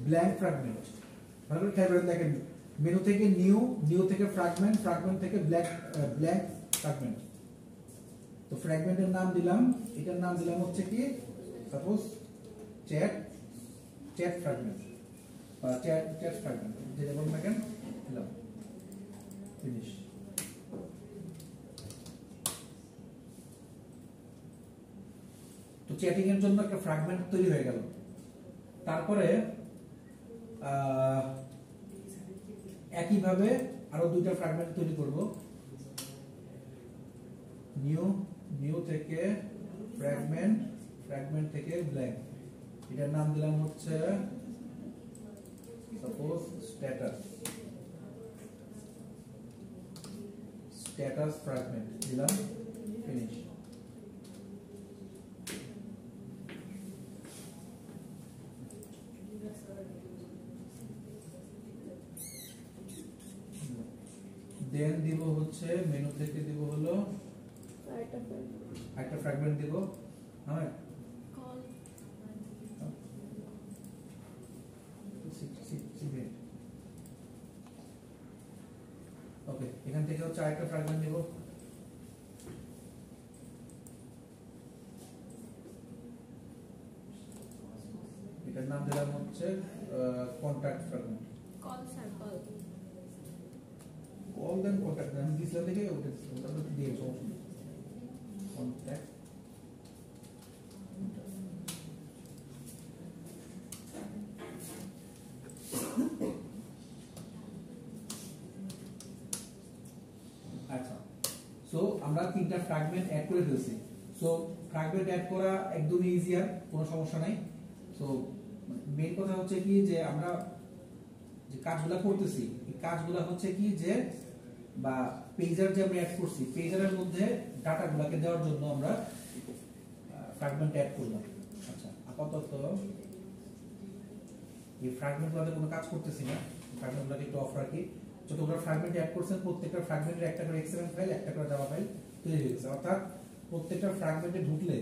A: ব্ল্যাঙ্ক ফ্র্যাগমেন্ট। ভালো করে খেয়াল করেন দেখেন, মেনু থেকে নিউ থেকে ফ্র্যাগমেন্ট থেকে ব্ল্যাঙ্ক ফ্র্যাগমেন্ট। তো ফ্র্যাগমেন্টের নাম দিলাম, এটার নাম দিলাম হচ্ছে কি সাপোজ চ্যাট ফ্র্যাগমেন্ট বা চ্যাট ফ্র্যাগমেন্ট, যেটা বলুন দেখেন দিলাম, ফিনিশ। তো চ্যাটিং এর জন্য একটা ফ্র্যাগমেন্ট তৈরি হয়ে গেল। তারপরে একইভাবে আরো দুইটা ফ্র্যাগমেন্ট তৈরি করব, নিউ থেকে ফ্র্যাগমেন্ট থেকে ব্ল্যাঙ্ক, এটার নাম দিলাম হচ্ছে সাপোজ স্ট্যাটাস ফ্র্যাগমেন্ট দিলাম, ফিনিশ। দেন দিব হচ্ছে মেনু থেকে দিব হলো একটা ফ্র্যাগমেন্ট দিব, হ্যাঁ ওকে, এখান থেকে হচ্ছে আরেকটা ফ্র্যাগমেন্ট দিব, এটার নাম দিলাম হচ্ছে contact fragment.
G: Call sir call
A: all them contact আমি দিছিলাম দেখে ওটা দিয়ে সমস্যা নেই, কন্টাক্ট। আচ্ছা সো আমরা তিনটা ফ্র্যাগমেন্ট অ্যাড করে ফেলছি। সো ফ্র্যাগমেন্ট অ্যাড করা একদমই ইজিয়ার, কোনো সমস্যা নাই। সো মেইন কথা হচ্ছে কি যে আমরা যে কাজগুলো করতেছি এই কাজগুলো হচ্ছে কি যে বা পেজার যে আমরা অ্যাড করছি, পেজারের মধ্যে ডাটাগুলোকে দেওয়ার জন্য আমরা ফ্র্যাগমেন্ট অ্যাড করলাম। আচ্ছা আপাতত এই ফ্র্যাগমেন্টগুলোতে কোনো কাজ করতেছি না, ফ্র্যাগমেন্টগুলোকে একটু অফ রাখি। যতগুলো ফ্র্যাগমেন্ট অ্যাড করছেন প্রত্যেকটা ফ্র্যাগমেন্টের একটা করে এক্সএমএল ফাইল, একটা করে জাভা ফাইল তৈরি হয়ে গেছে। অর্থাৎ প্রত্যেকটা ফ্র্যাগমেন্টে ঢুকলে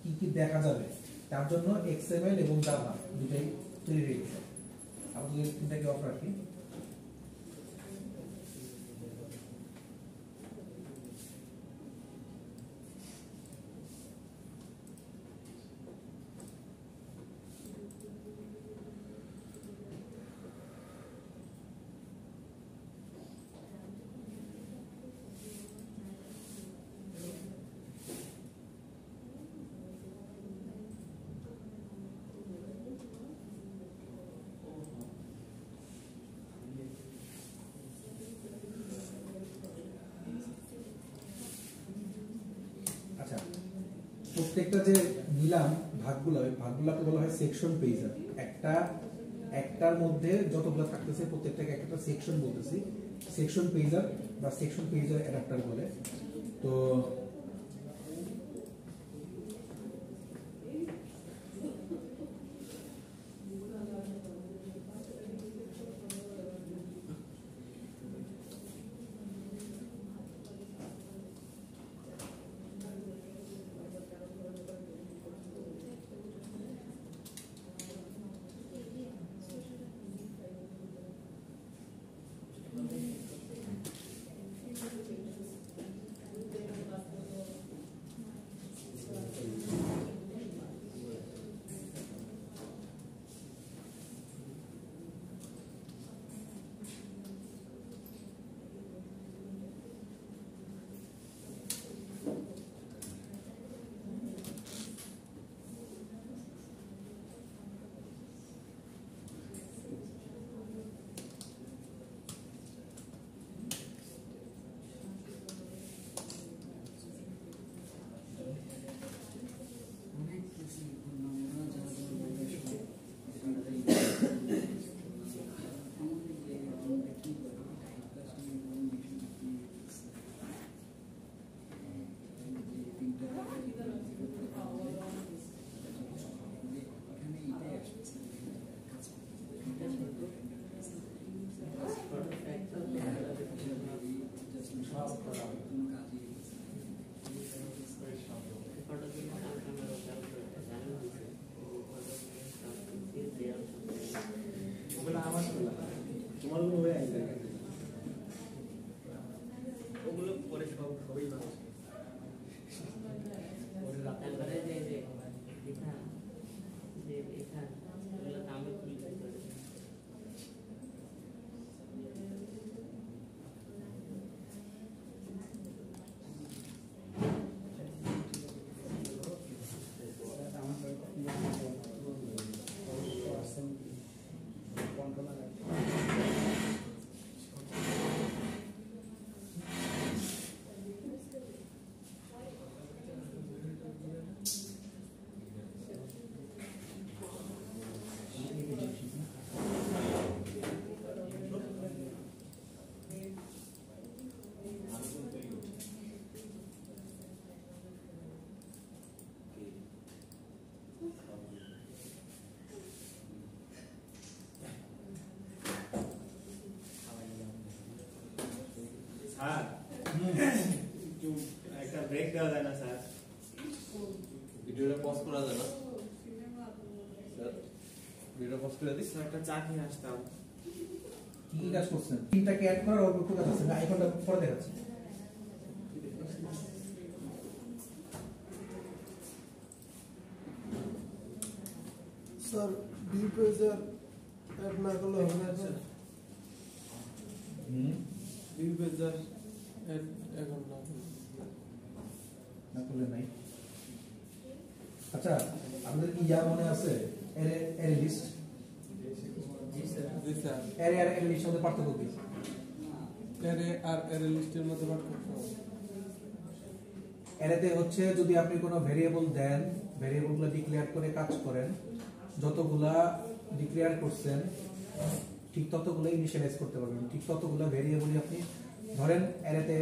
A: কি কি দেখা যাবে তার জন্য এক্সএমএল এবং জাভা দুটাই তৈরি হয়ে গেছে। আপাতত এই তিনটাকে অফ রাখি। প্রত্যেকটা যে নিলাম ভাগগুলো, ওই ভাগগুলোকে বলা হয় সেকশন পেজার। একটার মধ্যে যতগুলো থাকতেছে প্রত্যেকটাকে একটা সেকশন বলতেছি। সেকশন পেজার বা সেকশন পেজার অ্যাডাপ্টার বলে। তো
E: ওগুলো আমার তোমার হয়ে আসবে
D: ওগুলো পরে সবই ভালো তারপরে যে এখান ওগুলো আমি খুলি
E: স্যার একটা ব্রেক দেওয়া যায় না স্যার
F: ভিডিওটা পজ করা যায় না স্যার ভিডিও পজ করে দিই
E: স্যার একটা চা খেয়ে আসতাম
A: কি কাজ করছেন? তিনটাকে অ্যাড করার অল্প কাজ আছে, আইকনটা পরে দেখাচ্ছি।
F: স্যার ভিউ পেজের অ্যাড না করলে হবে না স্যার ভিউ পেজের অ্যাড এখন
A: না করলে নাই। আচ্ছা, আমাদের কি ইয়া মনে আছে অ্যারে লিস্ট?
F: জি স্যার
A: অ্যারে আর অ্যারে লিস্টের মধ্যে পার্থক্য কি?
F: অ্যারে আর অ্যারে লিস্টের মধ্যে পার্থক্য
A: অ্যারেতে হচ্ছে যদি আপনি কোনো ভেরিয়েবল দেন, ভেরিয়েবলগুলো ডিক্লেয়ার করে কাজ করেন, যতগুলা ডিক্লেয়ার করছেন ঠিক ততগুলো ইনিশিয়ালাইজ করতে পারবেন, ঠিক ততগুলো ভেরিয়েবলই আপনি ধরেন অ্যারেতে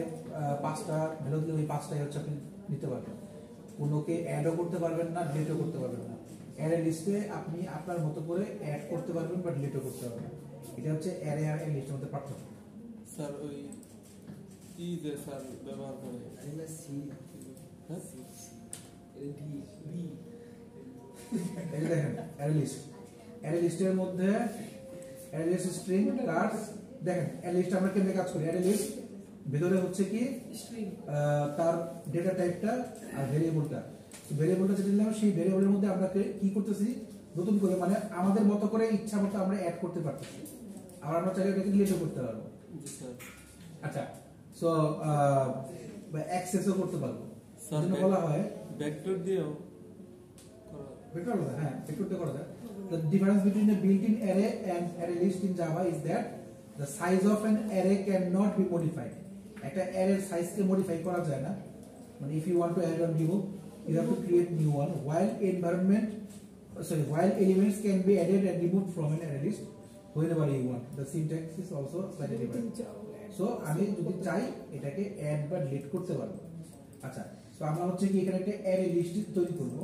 A: 5টা ভ্যালু দিলে ওই 5টাই হচ্ছে আপনি নিতে পারবেন, কোনোকে অ্যাডও করতে পারবেন না, ডিলিটও করতে পারবেন না। অ্যারে লিস্টে আপনি আপনার মতো করে অ্যাড করতে পারবেন বা ডিলিটও করতে পারবেন। এটা হচ্ছে অ্যারে আর অ্যারে লিস্টের মধ্যে পার্থক্য।
F: স্যার ওই কি যে স্যার ব্যবহার করে হ্যাঁ
A: এই যে দেখেন অ্যারে লিস্ট, অ্যারে লিস্টের মধ্যে অ্যারে লিস্ট স্ট্রিং কার্ডস, দেখেন অ্যারে লিস্ট আমরা কেমনে কাজ করি। অ্যারে লিস্ট ভিতরে হচ্ছে কি তার ডেটা টাইপটা আর ভেরিয়েবলটা, ভেরিয়েবলটা যেটা দিলাম সেই ভেরিয়েবলের মধ্যে আমরা কি করতেছি নতুন করে, মানে আমাদের মতো করে ইচ্ছা মতো আমরা অ্যাড করতে পারতেছি, আর আমরা চাইলে এটাকে ডিলিটও করতে পারবো। আচ্ছা, সো অ্যাক্সেসও করতে পারবো, সেজন্য বলা হয়
F: ভেক্টর দিয়েও
A: vector করা যায়। হ্যাঁ, vector দিয়ে করা যায়। The difference between a built-in array and array list in Java is that the size of an array cannot be modified. একটা array size কে modify করা যায় না, মানে if you want to add a new, you have to create new one. While elements can be added and removed from an array list whenever you want. The syntax is also slightly different. So আমি যদি চাই এটাকে add বা delete করতে পারবো। আচ্ছা, so আমরা হচ্ছে কি এখানে একটা অ্যারে লিস্ট তৈরি করব।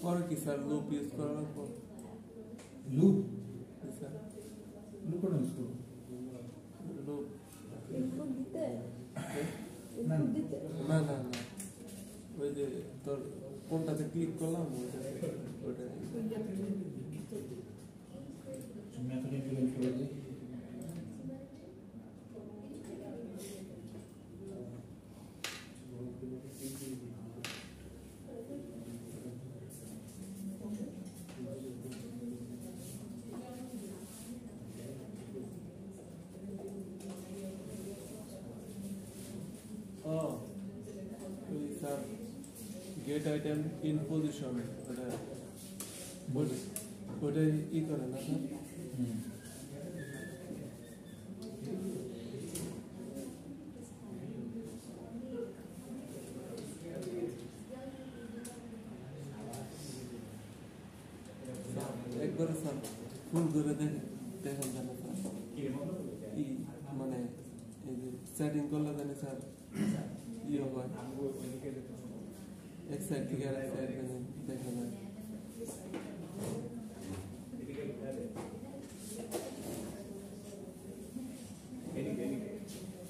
F: পরে কি স্যার লুপ ইউজ করার পর
A: লুপ
F: স্যার
A: লুপ কোন ইউজ করব?
F: লুপ
B: ইনপুট দিতে
A: না
B: ইনপুট দিতে
F: না না না ওই যে তোর কোনটাতে ক্লিক করলাম ওটা
A: মেথড ইমপ্লিমেন্ট করে দিই।
F: ওই sir gate item in position ওটা ই করে না স্যার একবারে স্যার ফুল করে দেখেন জানা স্যার ই মানে এই যে সেটিং করলে জানি স্যার ইয়ে হয় এক সাইড থেকে আরেক সাইড দেখা যায়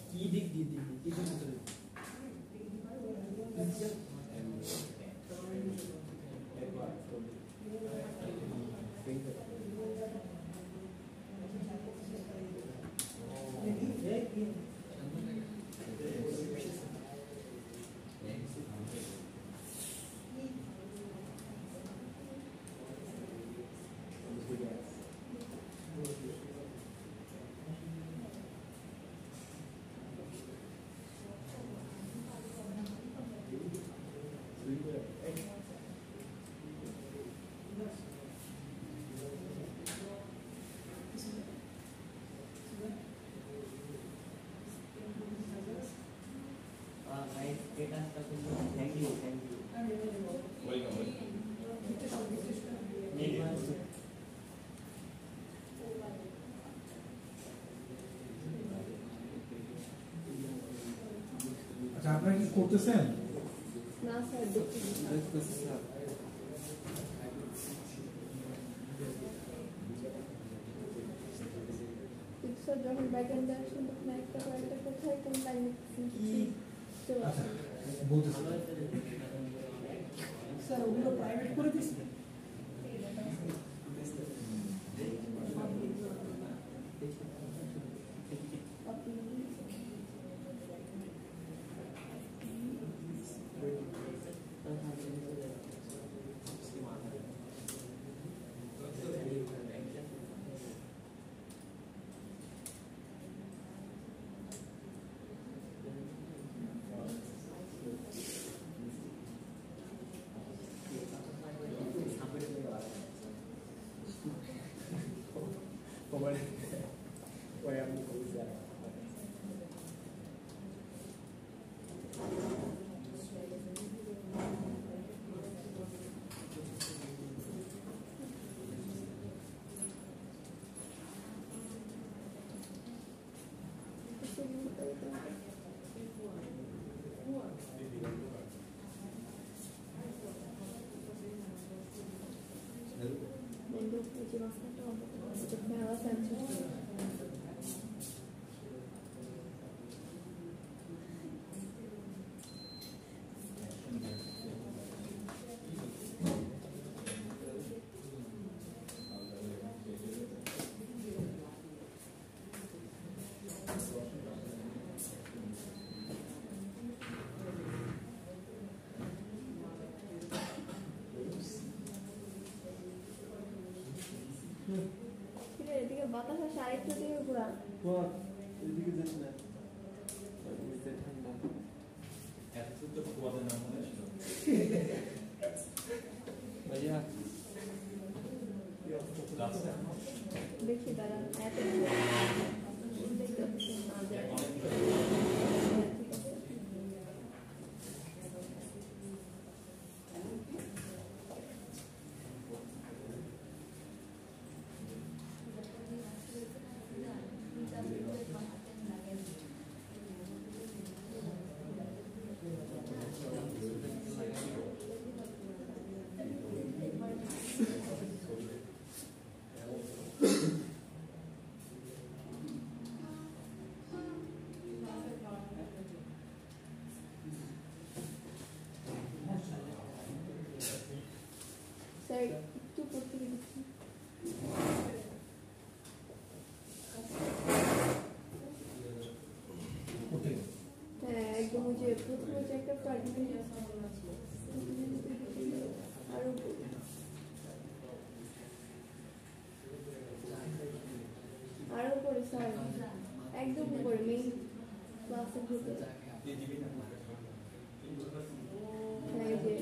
D: কি দিক দিয়ে দিবি কি দিক করে Thank you.
A: আচ্ছা, আপনারা কি করতেছেন?
B: না স্যার দেখতেছি
F: দেখতেছি স্যার
B: পিকচার যখন ব্যাকএন্ডে আসেন তখন একটা কয়েকটা কোথায় কোন লাইন চলে
A: আচ্ছা,
B: আসে
A: বলতেছি।
H: স্যার ওগুলো প্রাইভেট করে দিচ্ছি
B: দিতে হবে। Then look, এই যে মাঝখানটা অল্প করে, এটা ফেলা সেন্সর। কিরে এদিকে বাতাস আসে, আরেকটু দিকে ঘোরা।
F: বল, এদিকে যাস না। এদিকে ঠান্ডা।
C: এত তো কুয়াতে নাম মনে ছিল
F: ভাইয়া,
C: রাস্তা
B: দেখি দাঁড়া, এত দেখতে পাচ্ছি না যায়। হ্যাঁ, ঠিক আছে। স্যার একটু করতে দিচ্ছি।
A: ওকে
B: হ্যাঁ একদম, ওই যে প্রথমে যে একটা ফ্র্যাগমেন্ট আরো আরো করে স্যার, একদম উপরে মেইন ক্লাসের ভিতরে। হ্যাঁ এই যে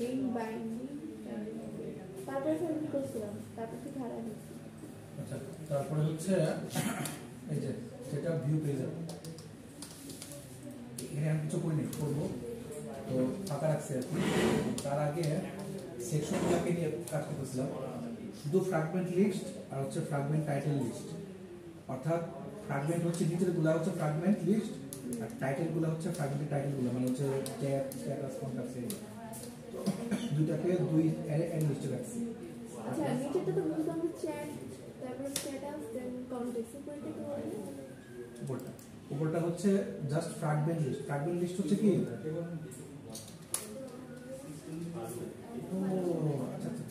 B: মেইন বাইন্ডিং, তারপরে স্যার কি করছিলাম, তারপর কি ধারা হয়েছে।
A: আচ্ছা, তারপরে হচ্ছে এই যে সেটা ভিউ পেয়ে যাবে। এখানে আমি কিছু করিনি, করবো তো ফাঁকা রাখছি আর কি। তার আগে সেকশনগুলোকে নিয়ে কাজ করতেছিলাম, শুধু ফ্র্যাগমেন্ট লিস্ট আর হচ্ছে ফ্র্যাগমেন্ট টাইটেল লিস্ট। অর্থাৎ ফ্র্যাগমেন্ট হচ্ছে নিচের গুলা হচ্ছে ফ্র্যাগমেন্ট লিস্ট, আর টাইটেল গুলা হচ্ছে ফ্র্যাগমেন্ট টাইটেল গুলো, মানে হচ্ছে ট্যাগ, স্ট্যাটাস, কন্টাক্ট, দুইটাকে দুই অ্যাড লিস্টে রাখছি।
B: আচ্ছা নিচেরটা তো বুঝলাম চ্যাট, তারপর স্ট্যাটাস, দেন কনটেক্সট, উপরটা কি বলে?
A: উপরটা উপরটা হচ্ছে just fragment list. Fragment list হচ্ছে কি, ও আচ্ছা আচ্ছা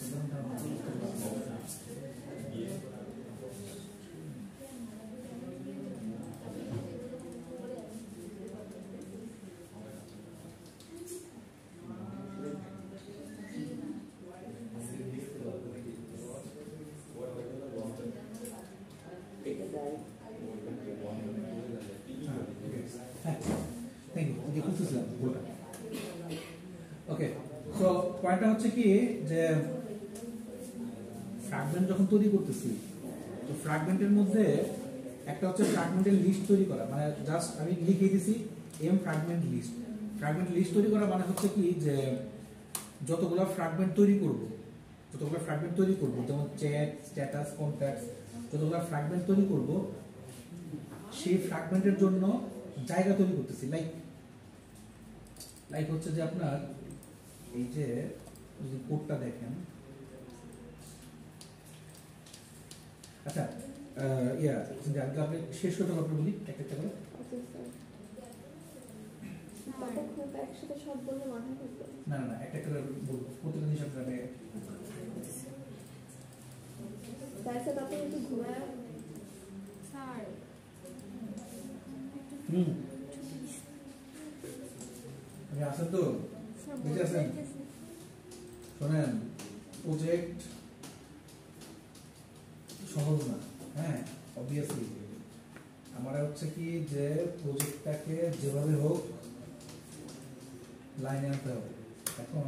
A: ওকে। সো পয়েন্টটা হচ্ছে কি যে ফ্র্যাগমেন্ট যখন তৈরি করতেছি, তো ফ্র্যাগমেন্টের মধ্যে একটা হচ্ছে ফ্র্যাগমেন্টের লিস্ট তৈরি করা, মানে জাস্ট আমি লিখে দিছি M fragment list. Fragment list তৈরি করা মানে হচ্ছে কি যে যতগুলো ফ্র্যাগমেন্ট তৈরি করব, যেমন চ্যাট, স্ট্যাটাস, কন্ট্যাক্টস, যতগুলো ফ্র্যাগমেন্ট তৈরি করব সেই ফ্র্যাগমেন্টের জন্য জায়গা তৈরি করতেছি। লাইক হচ্ছে যে আপনার এই যে যদি কোডটা দেখেন, আচ্ছা আপনি শেষ করতে পারবেন বলি একটা করে।
B: আচ্ছা স্যার, তারপর খুব একসাথে সব বললে মাথা করতে।
A: না না একটা করে বলবো, প্রত্যেকটা জিনিস আপনাকে।
B: তাই স্যার তারপর একটু ঘুমায়।
G: স্যার
A: আপনি আসেন তো,
G: স্যার
A: বুঝে আছেন? শোনেন, প্রজেক্ট সহজ না, হ্যাঁ অবভিয়াসলি। আমার হচ্ছে কি যে প্রজেক্টটাকে যেভাবে হোক লাইনে আনতে হবে। এখন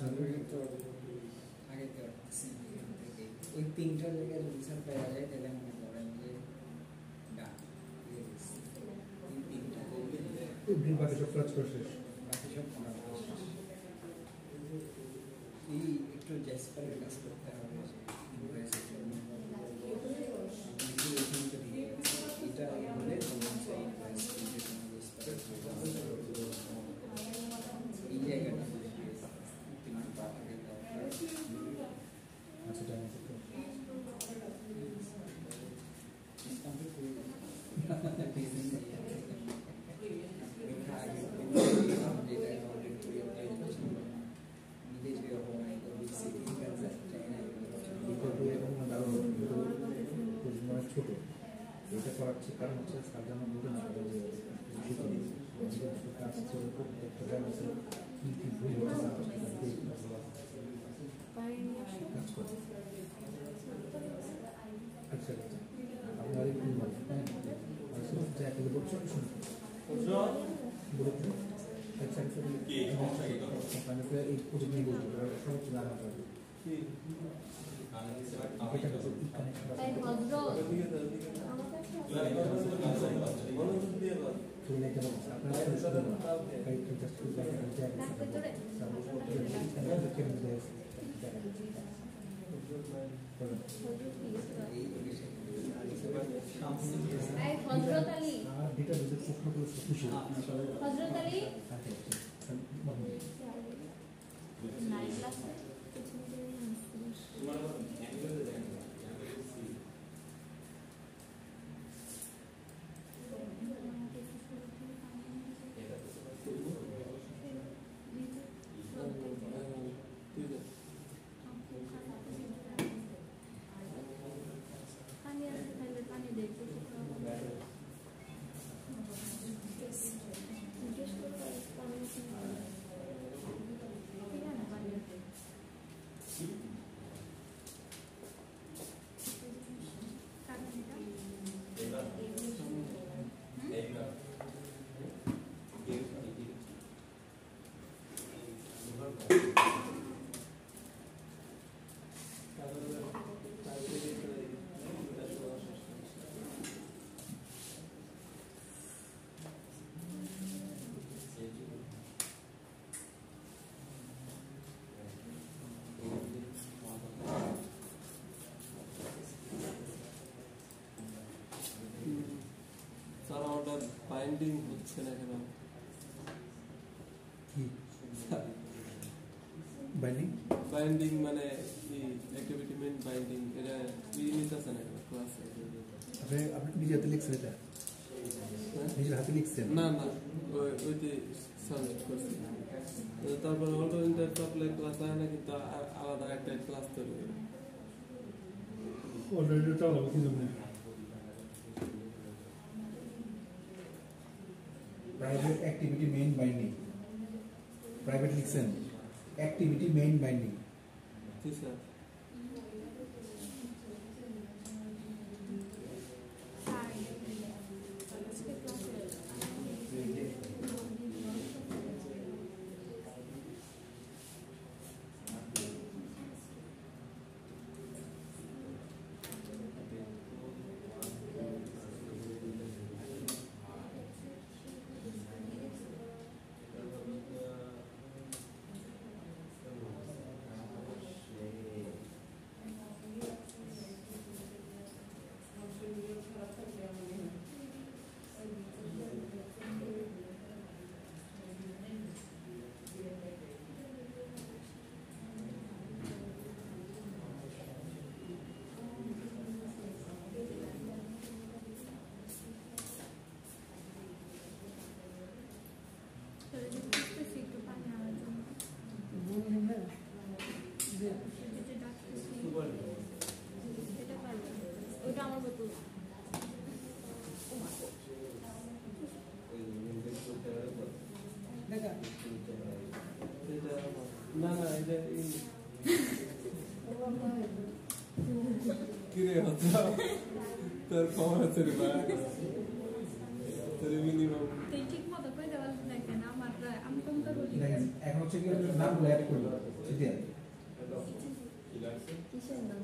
I: আগে তো ওই তিনটা জায়গায় যদি স্যার পাওয়া যায় তাহলে মনে করেন যে ডান তিনটা
A: বাকি সব কাজ করে শেষ।
I: বাকি সব করা শেষ। এই একটু জ্যাসপারের কাজ করতে হবে এটা হলে এই জায়গাটা
A: আচ্ছা টাইম আছে ছোট এটা করাচ্ছে কারণ হচ্ছে সাধারণ বলতে না কাজ প্রত্যেকটা কি কি ভুল হচ্ছে কাজ করে আচ্ছা আপনার এই ভুল হ্যাঁ আচ্ছা একটা বলছো বলুন আচ্ছা কি সমস্যা এই প্রজেক্ট নিয়ে বলতে সমস্ত জানা যাবে
G: হযরত আলী
A: খুশি
G: হযরত আলী নাইট ক্লাস
F: বাইন্ডিং হচ্ছে না কেন
A: কি বাইন্ডিং
F: বাইন্ডিং মানে কি অ্যাক্টিভিটি মেন বাইন্ডিং এটা নিতে আছে না কেন ক্লাসে
A: আপনি নিজে হাতে লিখছেন এটা নিজের হাতে লিখছেন
F: না না ওইটি সাবমিট করছি তারপর অটো ইন্টারপ্লে ক্লাস হয় না কিন্তু আলাদা একটা ক্লাস তৈরি হবে
H: অলরেডি চালাবো কি জন্য
A: private activity main binding private লিখছেন অ্যাক্টিভিটি মেইন বাইন্ডিং
F: জি স্যার
G: ওইটা আমার বোতল
F: না না এটা কিরে হচ্ছে তোর খবর আছে রে ভাই তোর মিনিমাম
G: তুই ঠিক মতো কই দেওয়াল দেখেন আমার আমি কম তো বলি
A: দেখেন এখন হচ্ছে কি নামগুলো অ্যাড করব সিরিয়াল
B: কিসের নাম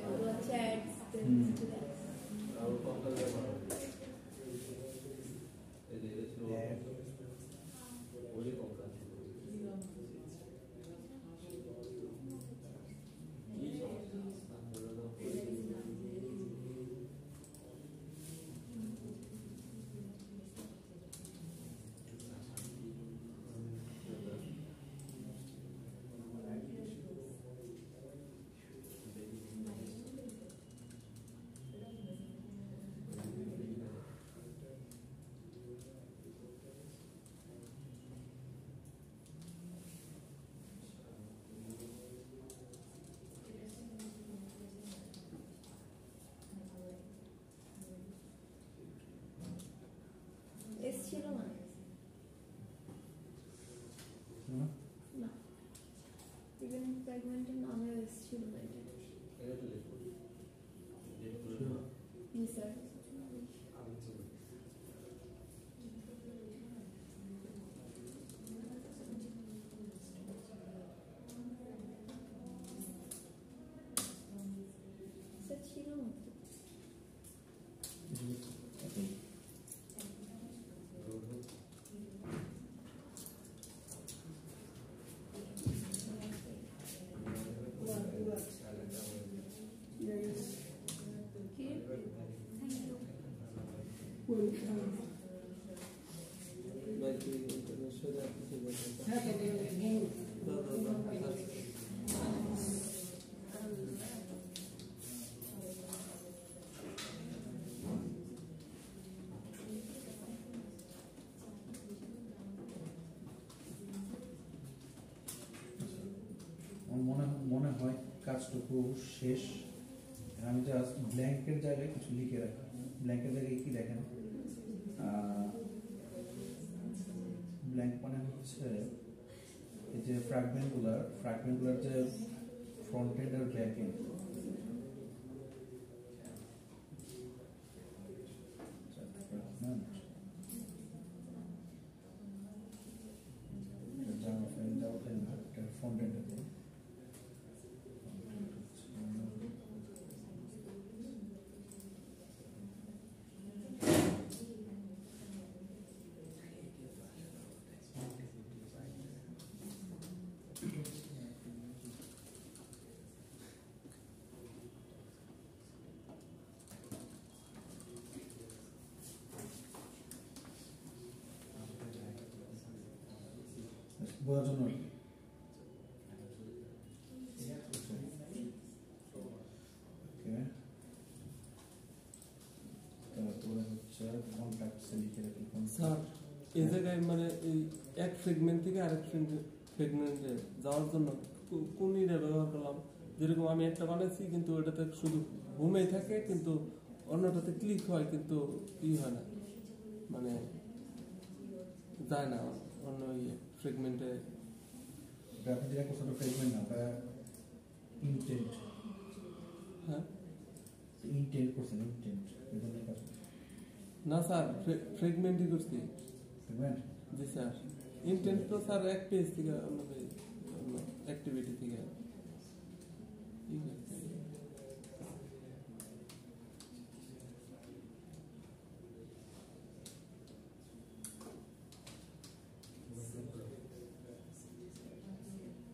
B: ওগুলো চ্যাটস ছিল না না ইভেন ফ্র্যাগমেন্টের নামেও এসেছিল না এটা জি স্যার ছিল না
A: মনে হয় কাজটুকু শেষ আমি জাস্ট ব্ল্যাঙ্কের জায়গায় কিছু লিখে রাখি ব্ল্যাঙ্কের জায়গায় কি লেখেন ব্ল্যাঙ্ক মানে হচ্ছে এই যে ফ্র্যাগমেন্টগুলার যে ফ্রন্ট এন্ড আর ব্যাক এন্ড ফ্রন্ট এন্ড বোঝার জন্য
F: স্যার এই জায়গায় মানে এই এক ফ্রেগমেন্ট থেকে আরেক ফ্রেগমেন্টে যাওয়ার জন্য কোন ইটা ব্যবহার করলাম যেরকম আমি একটা বানাইছি কিন্তু ওটাতে শুধু হোমেই থাকে কিন্তু অন্যটাতে ক্লিক হয় কিন্তু ই হয় না মানে যায় না অন্য ইয়ে ফ্রেগমেন্টে
A: আপনি যেটা করছেন ফ্রেগমেন্ট না তা ইনটেন্ট
F: হ্যাঁ
A: ইনটেন্ট করছেন ইনটেন্ট এই কাজ
F: না স্যার ফ্রেগমেন্টই করছি
A: ফ্রেগমেন্ট
F: জি স্যার ইনটেন্ট তো স্যার এক পেজ থেকে অন্য পেজ অন্য অ্যাক্টিভিটি থেকে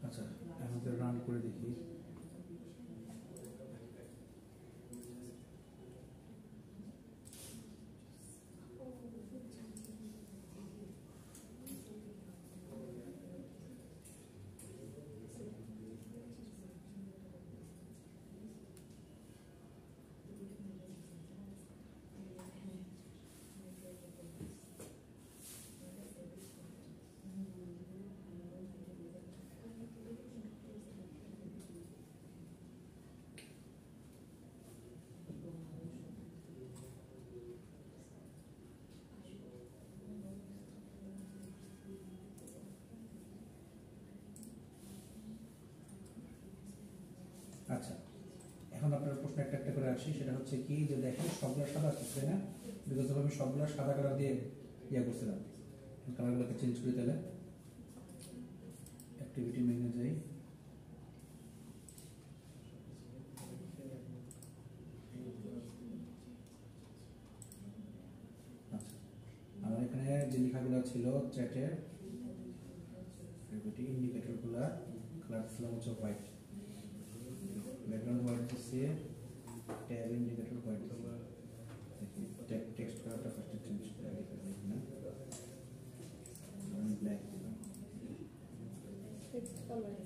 A: আচ্ছা আমাদের রান করে দেখি আচ্ছা এখন আপনার প্রশ্ন একটা একটা করে আসি সেটা হচ্ছে কি যে দেখেন সবগুলো সাদা আছে তাই না বিকজ আমি সবগুলো সাদা কালার দিয়ে ইয়ে করছিলাম কালারগুলোকে চেঞ্জ করে দিলে অ্যাক্টিভিটি মেনে যাই ছিল চ্যাটের ইন্ডিকেটরগুলো কালার ছিল হচ্ছে হোয়াইট, ব্যাকগ্রাউন্ড হোয়াইট দিচ্ছে, ট্যাব ইন্ডিকেটর হোয়াইট দিচ্ছে, টেক্সট কালারটা ফার্স্টে চেঞ্জ করে দেখি না, ব্ল্যাক দিলাম,
B: টেক্সট কালার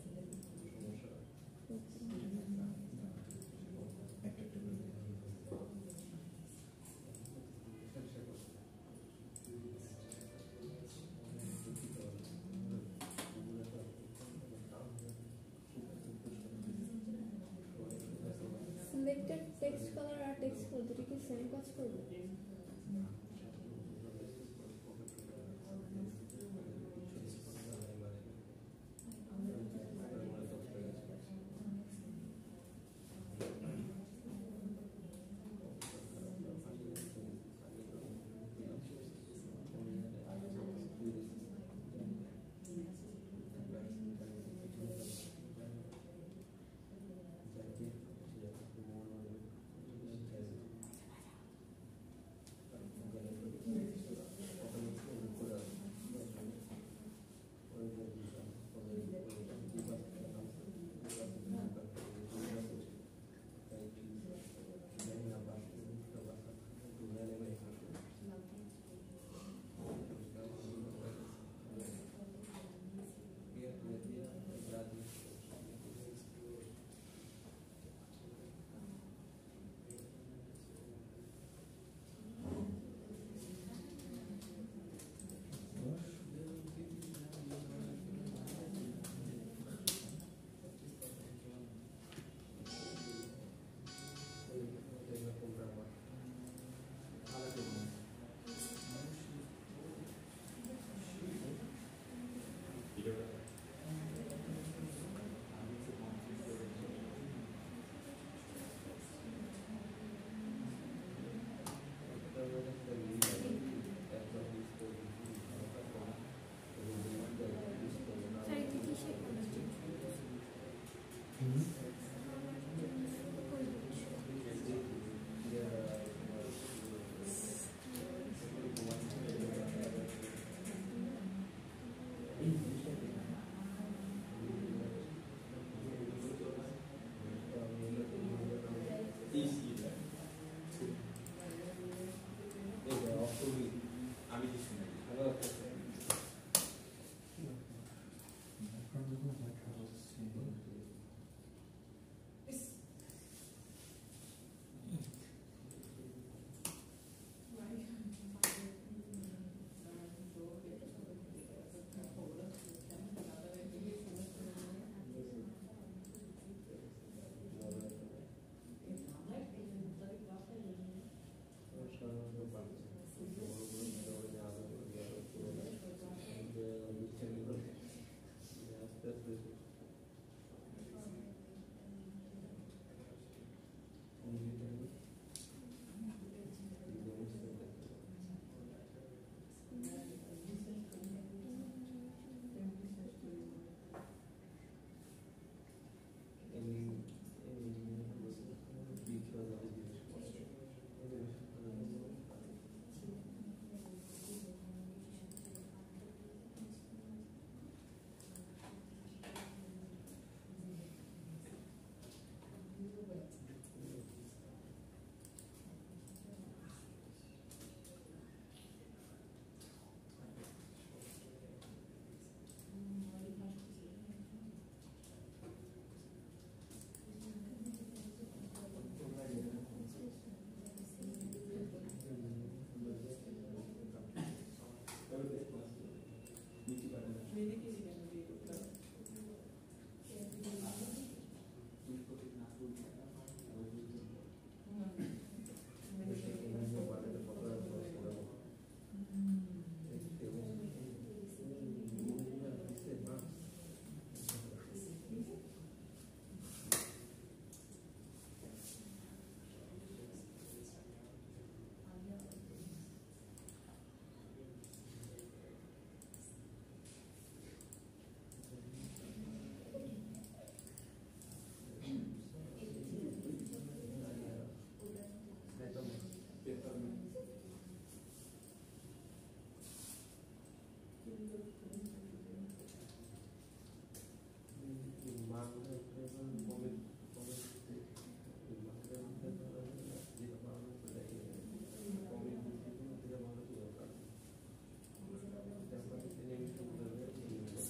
A: একটা টেবিল
B: সিলেক্টেড টেক্সট কালার আর টেক্সট কালার দুটো কি সেম কাজ করবে?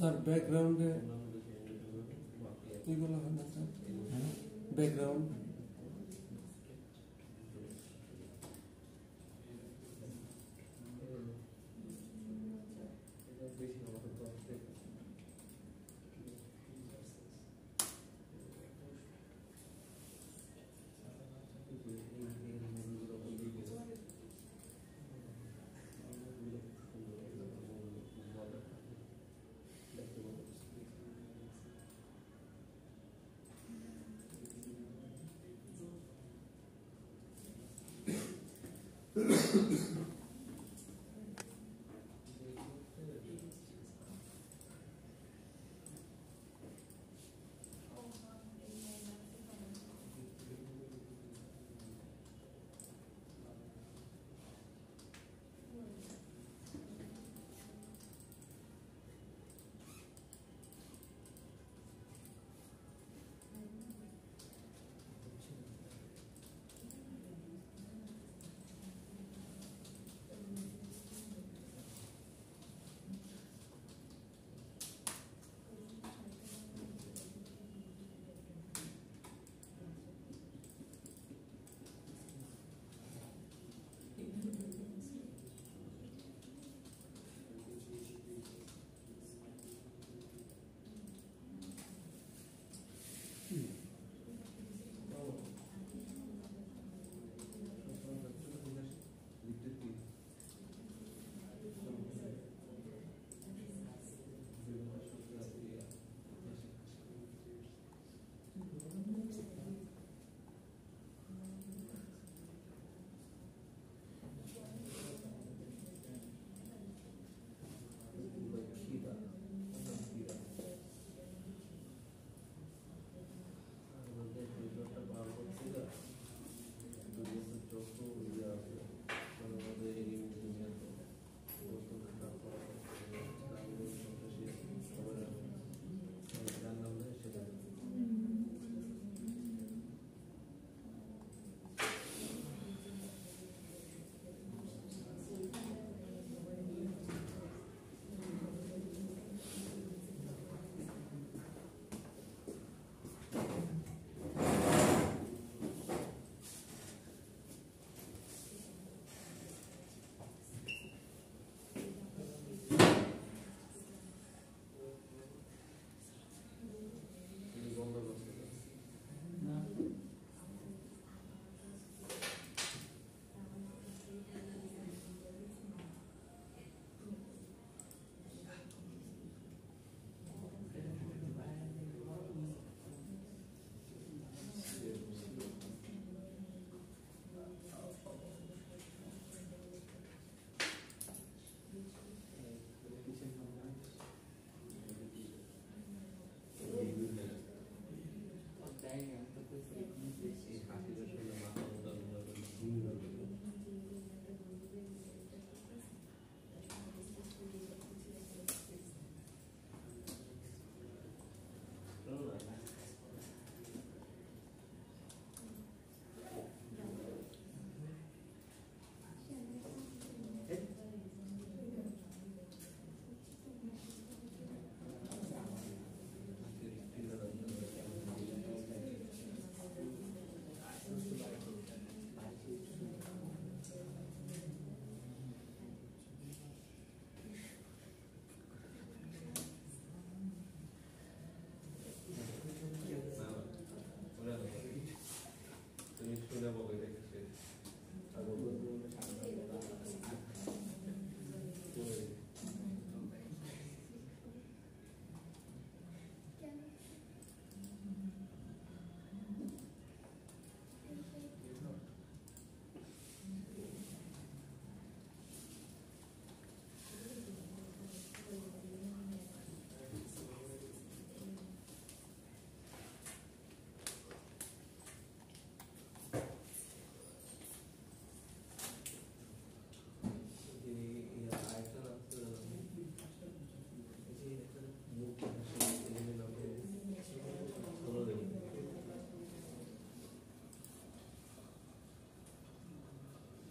F: স্যার ব্যাকগ্রাউন্ডে এগুলো হয় না স্যার ব্যাকগ্রাউন্ড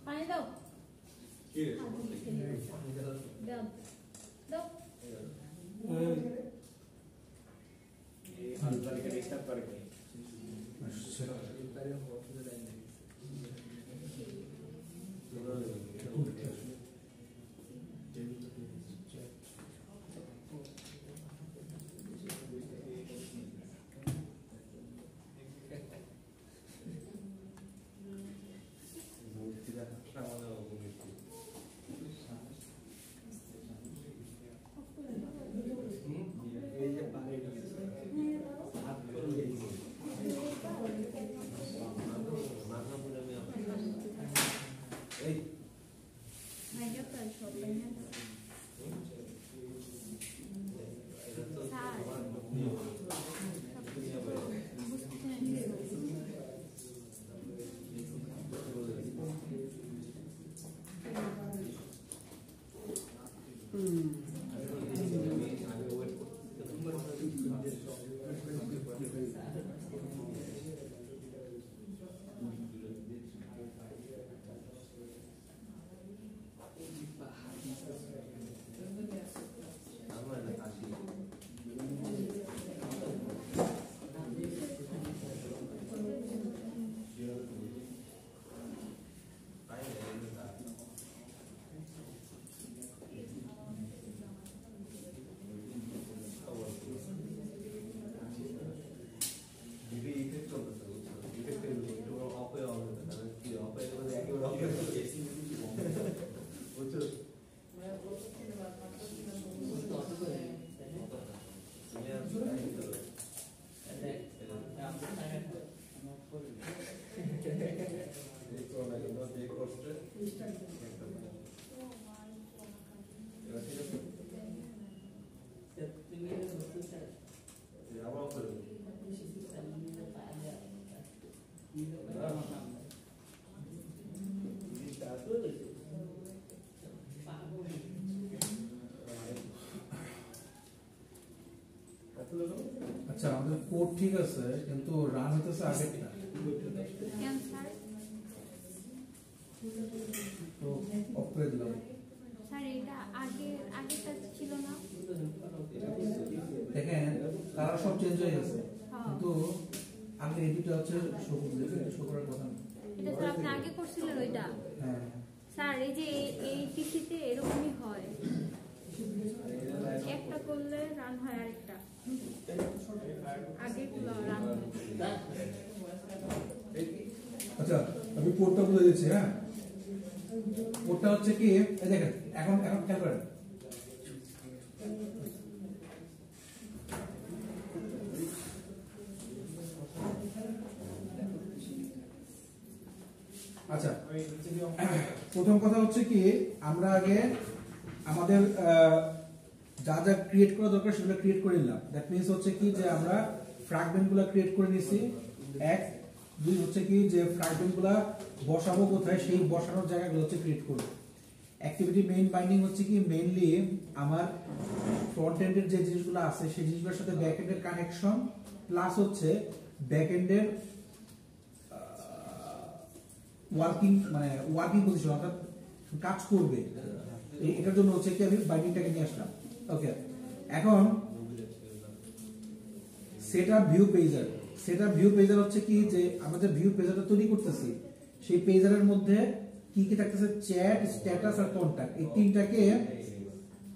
G: পানি দাও
C: কি রে
G: দাও দাও
F: এই
I: এবারে হসপিটাল লাইন
A: আচ্ছা আমাদের কোড ঠিক আছে কিন্তু রান হইতেছে আগেরটা তো অফ করে দিলাম
G: স্যার এটা আগেরটা ছিল না
A: দেখেন তারা সব চেঞ্জ হয়ে গেছে কিন্তু আগে এডিটটা হচ্ছে শো করার কথা না
G: এটা স্যার আপনি আগে করছিলেন ওইটা
A: হ্যাঁ
G: স্যার এই যে এই পিসিতে এরকমই হয় একটা করলে রান হয় আরেকটা আগে রান হয়
A: আচ্ছা আমি কোডটা বলে দিচ্ছি হ্যাঁ কোডটা হচ্ছে কি এই দেখেন এখন খেয়াল করেন আচ্ছা প্রথম কথা হচ্ছে কি আমরা আগে আমাদের যা যা ক্রিয়েট করা দরকার সেগুলো ক্রিয়েট করে নিলাম দ্যাট মিন্স হচ্ছে কি যে আমরা ফ্র্যাগমেন্টগুলো ক্রিয়েট করে নিয়েছি এক দুই হচ্ছে কি যে ফ্র্যাগমেন্টগুলো বসাবো কোথায় সেই বসানোর জায়গাগুলো হচ্ছে ক্রিয়েট করব অ্যাক্টিভিটি মেইন বাইন্ডিং হচ্ছে কি মেইনলি আমার ফ্রন্ট এন্ডের যে জিনিসগুলো আছে সেই জিনিসগুলোর সাথে ব্যাক এন্ডের কানেকশন প্লাস হচ্ছে ব্যাক এন্ডের ওয়ার্কিং পজিশন অর্থাৎ কাজ করবে এটার জন্য হচ্ছে কি আমি বাইন্ডিংটাকে নিয়ে আসলাম ওকে এখন সেটআপ ভিউ পেজার হচ্ছে কি যে আমরা যে ভিউ পেজারটা তৈরি করতেছি সেই পেজারের মধ্যে কি কি থাকতেছে চ্যাট স্ট্যাটাস আর কন্টাক্ট এই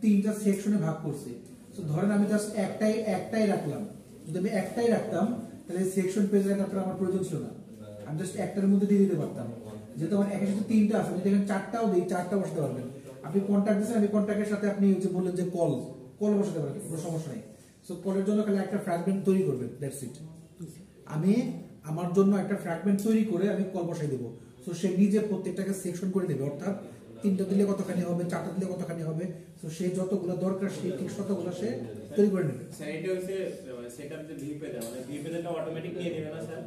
A: তিনটা সেকশনে ভাগ করছি তো ধরেন আমি জাস্ট একটাই রাখলাম যদি আমি একটাই রাখতাম তাহলে সেকশন পেজার আমার প্রয়োজন ছিল না আমি জাস্ট একটার মধ্যে দিয়ে দিতে পারতাম যেহেতু আমার একের সাথে তিনটা আছে যদি এখানে চারটাও দিই চারটা বসাতে পারবেন আপনি কন্টাক্ট দিচ্ছেন আমি কন্টাক্টের সাথে আপনি হচ্ছে বললেন যে কল বসাতে পারবেন কোনো সমস্যা নেই সো কলের জন্য খালি একটা ফ্র্যাগমেন্ট তৈরি করবেন দ্যাটস ইট আমি আমার জন্য একটা ফ্র্যাগমেন্ট তৈরি করে আমি কল বসাই দেবো সো সে নিজে প্রত্যেকটাকে সেকশন করে দেবে অর্থাৎ তিনটা দিলে কতখানি হবে চারটা দিলে কতখানি হবে সো সে যতগুলো দরকার সেই ঠিক ততগুলো সে তৈরি করে নেবে
E: স্যার এটা হচ্ছে সেটআপ যে ভিউ পেজ মানে ভিউ পেজটা অটোমেটিক নিয়ে নেবে না স্যার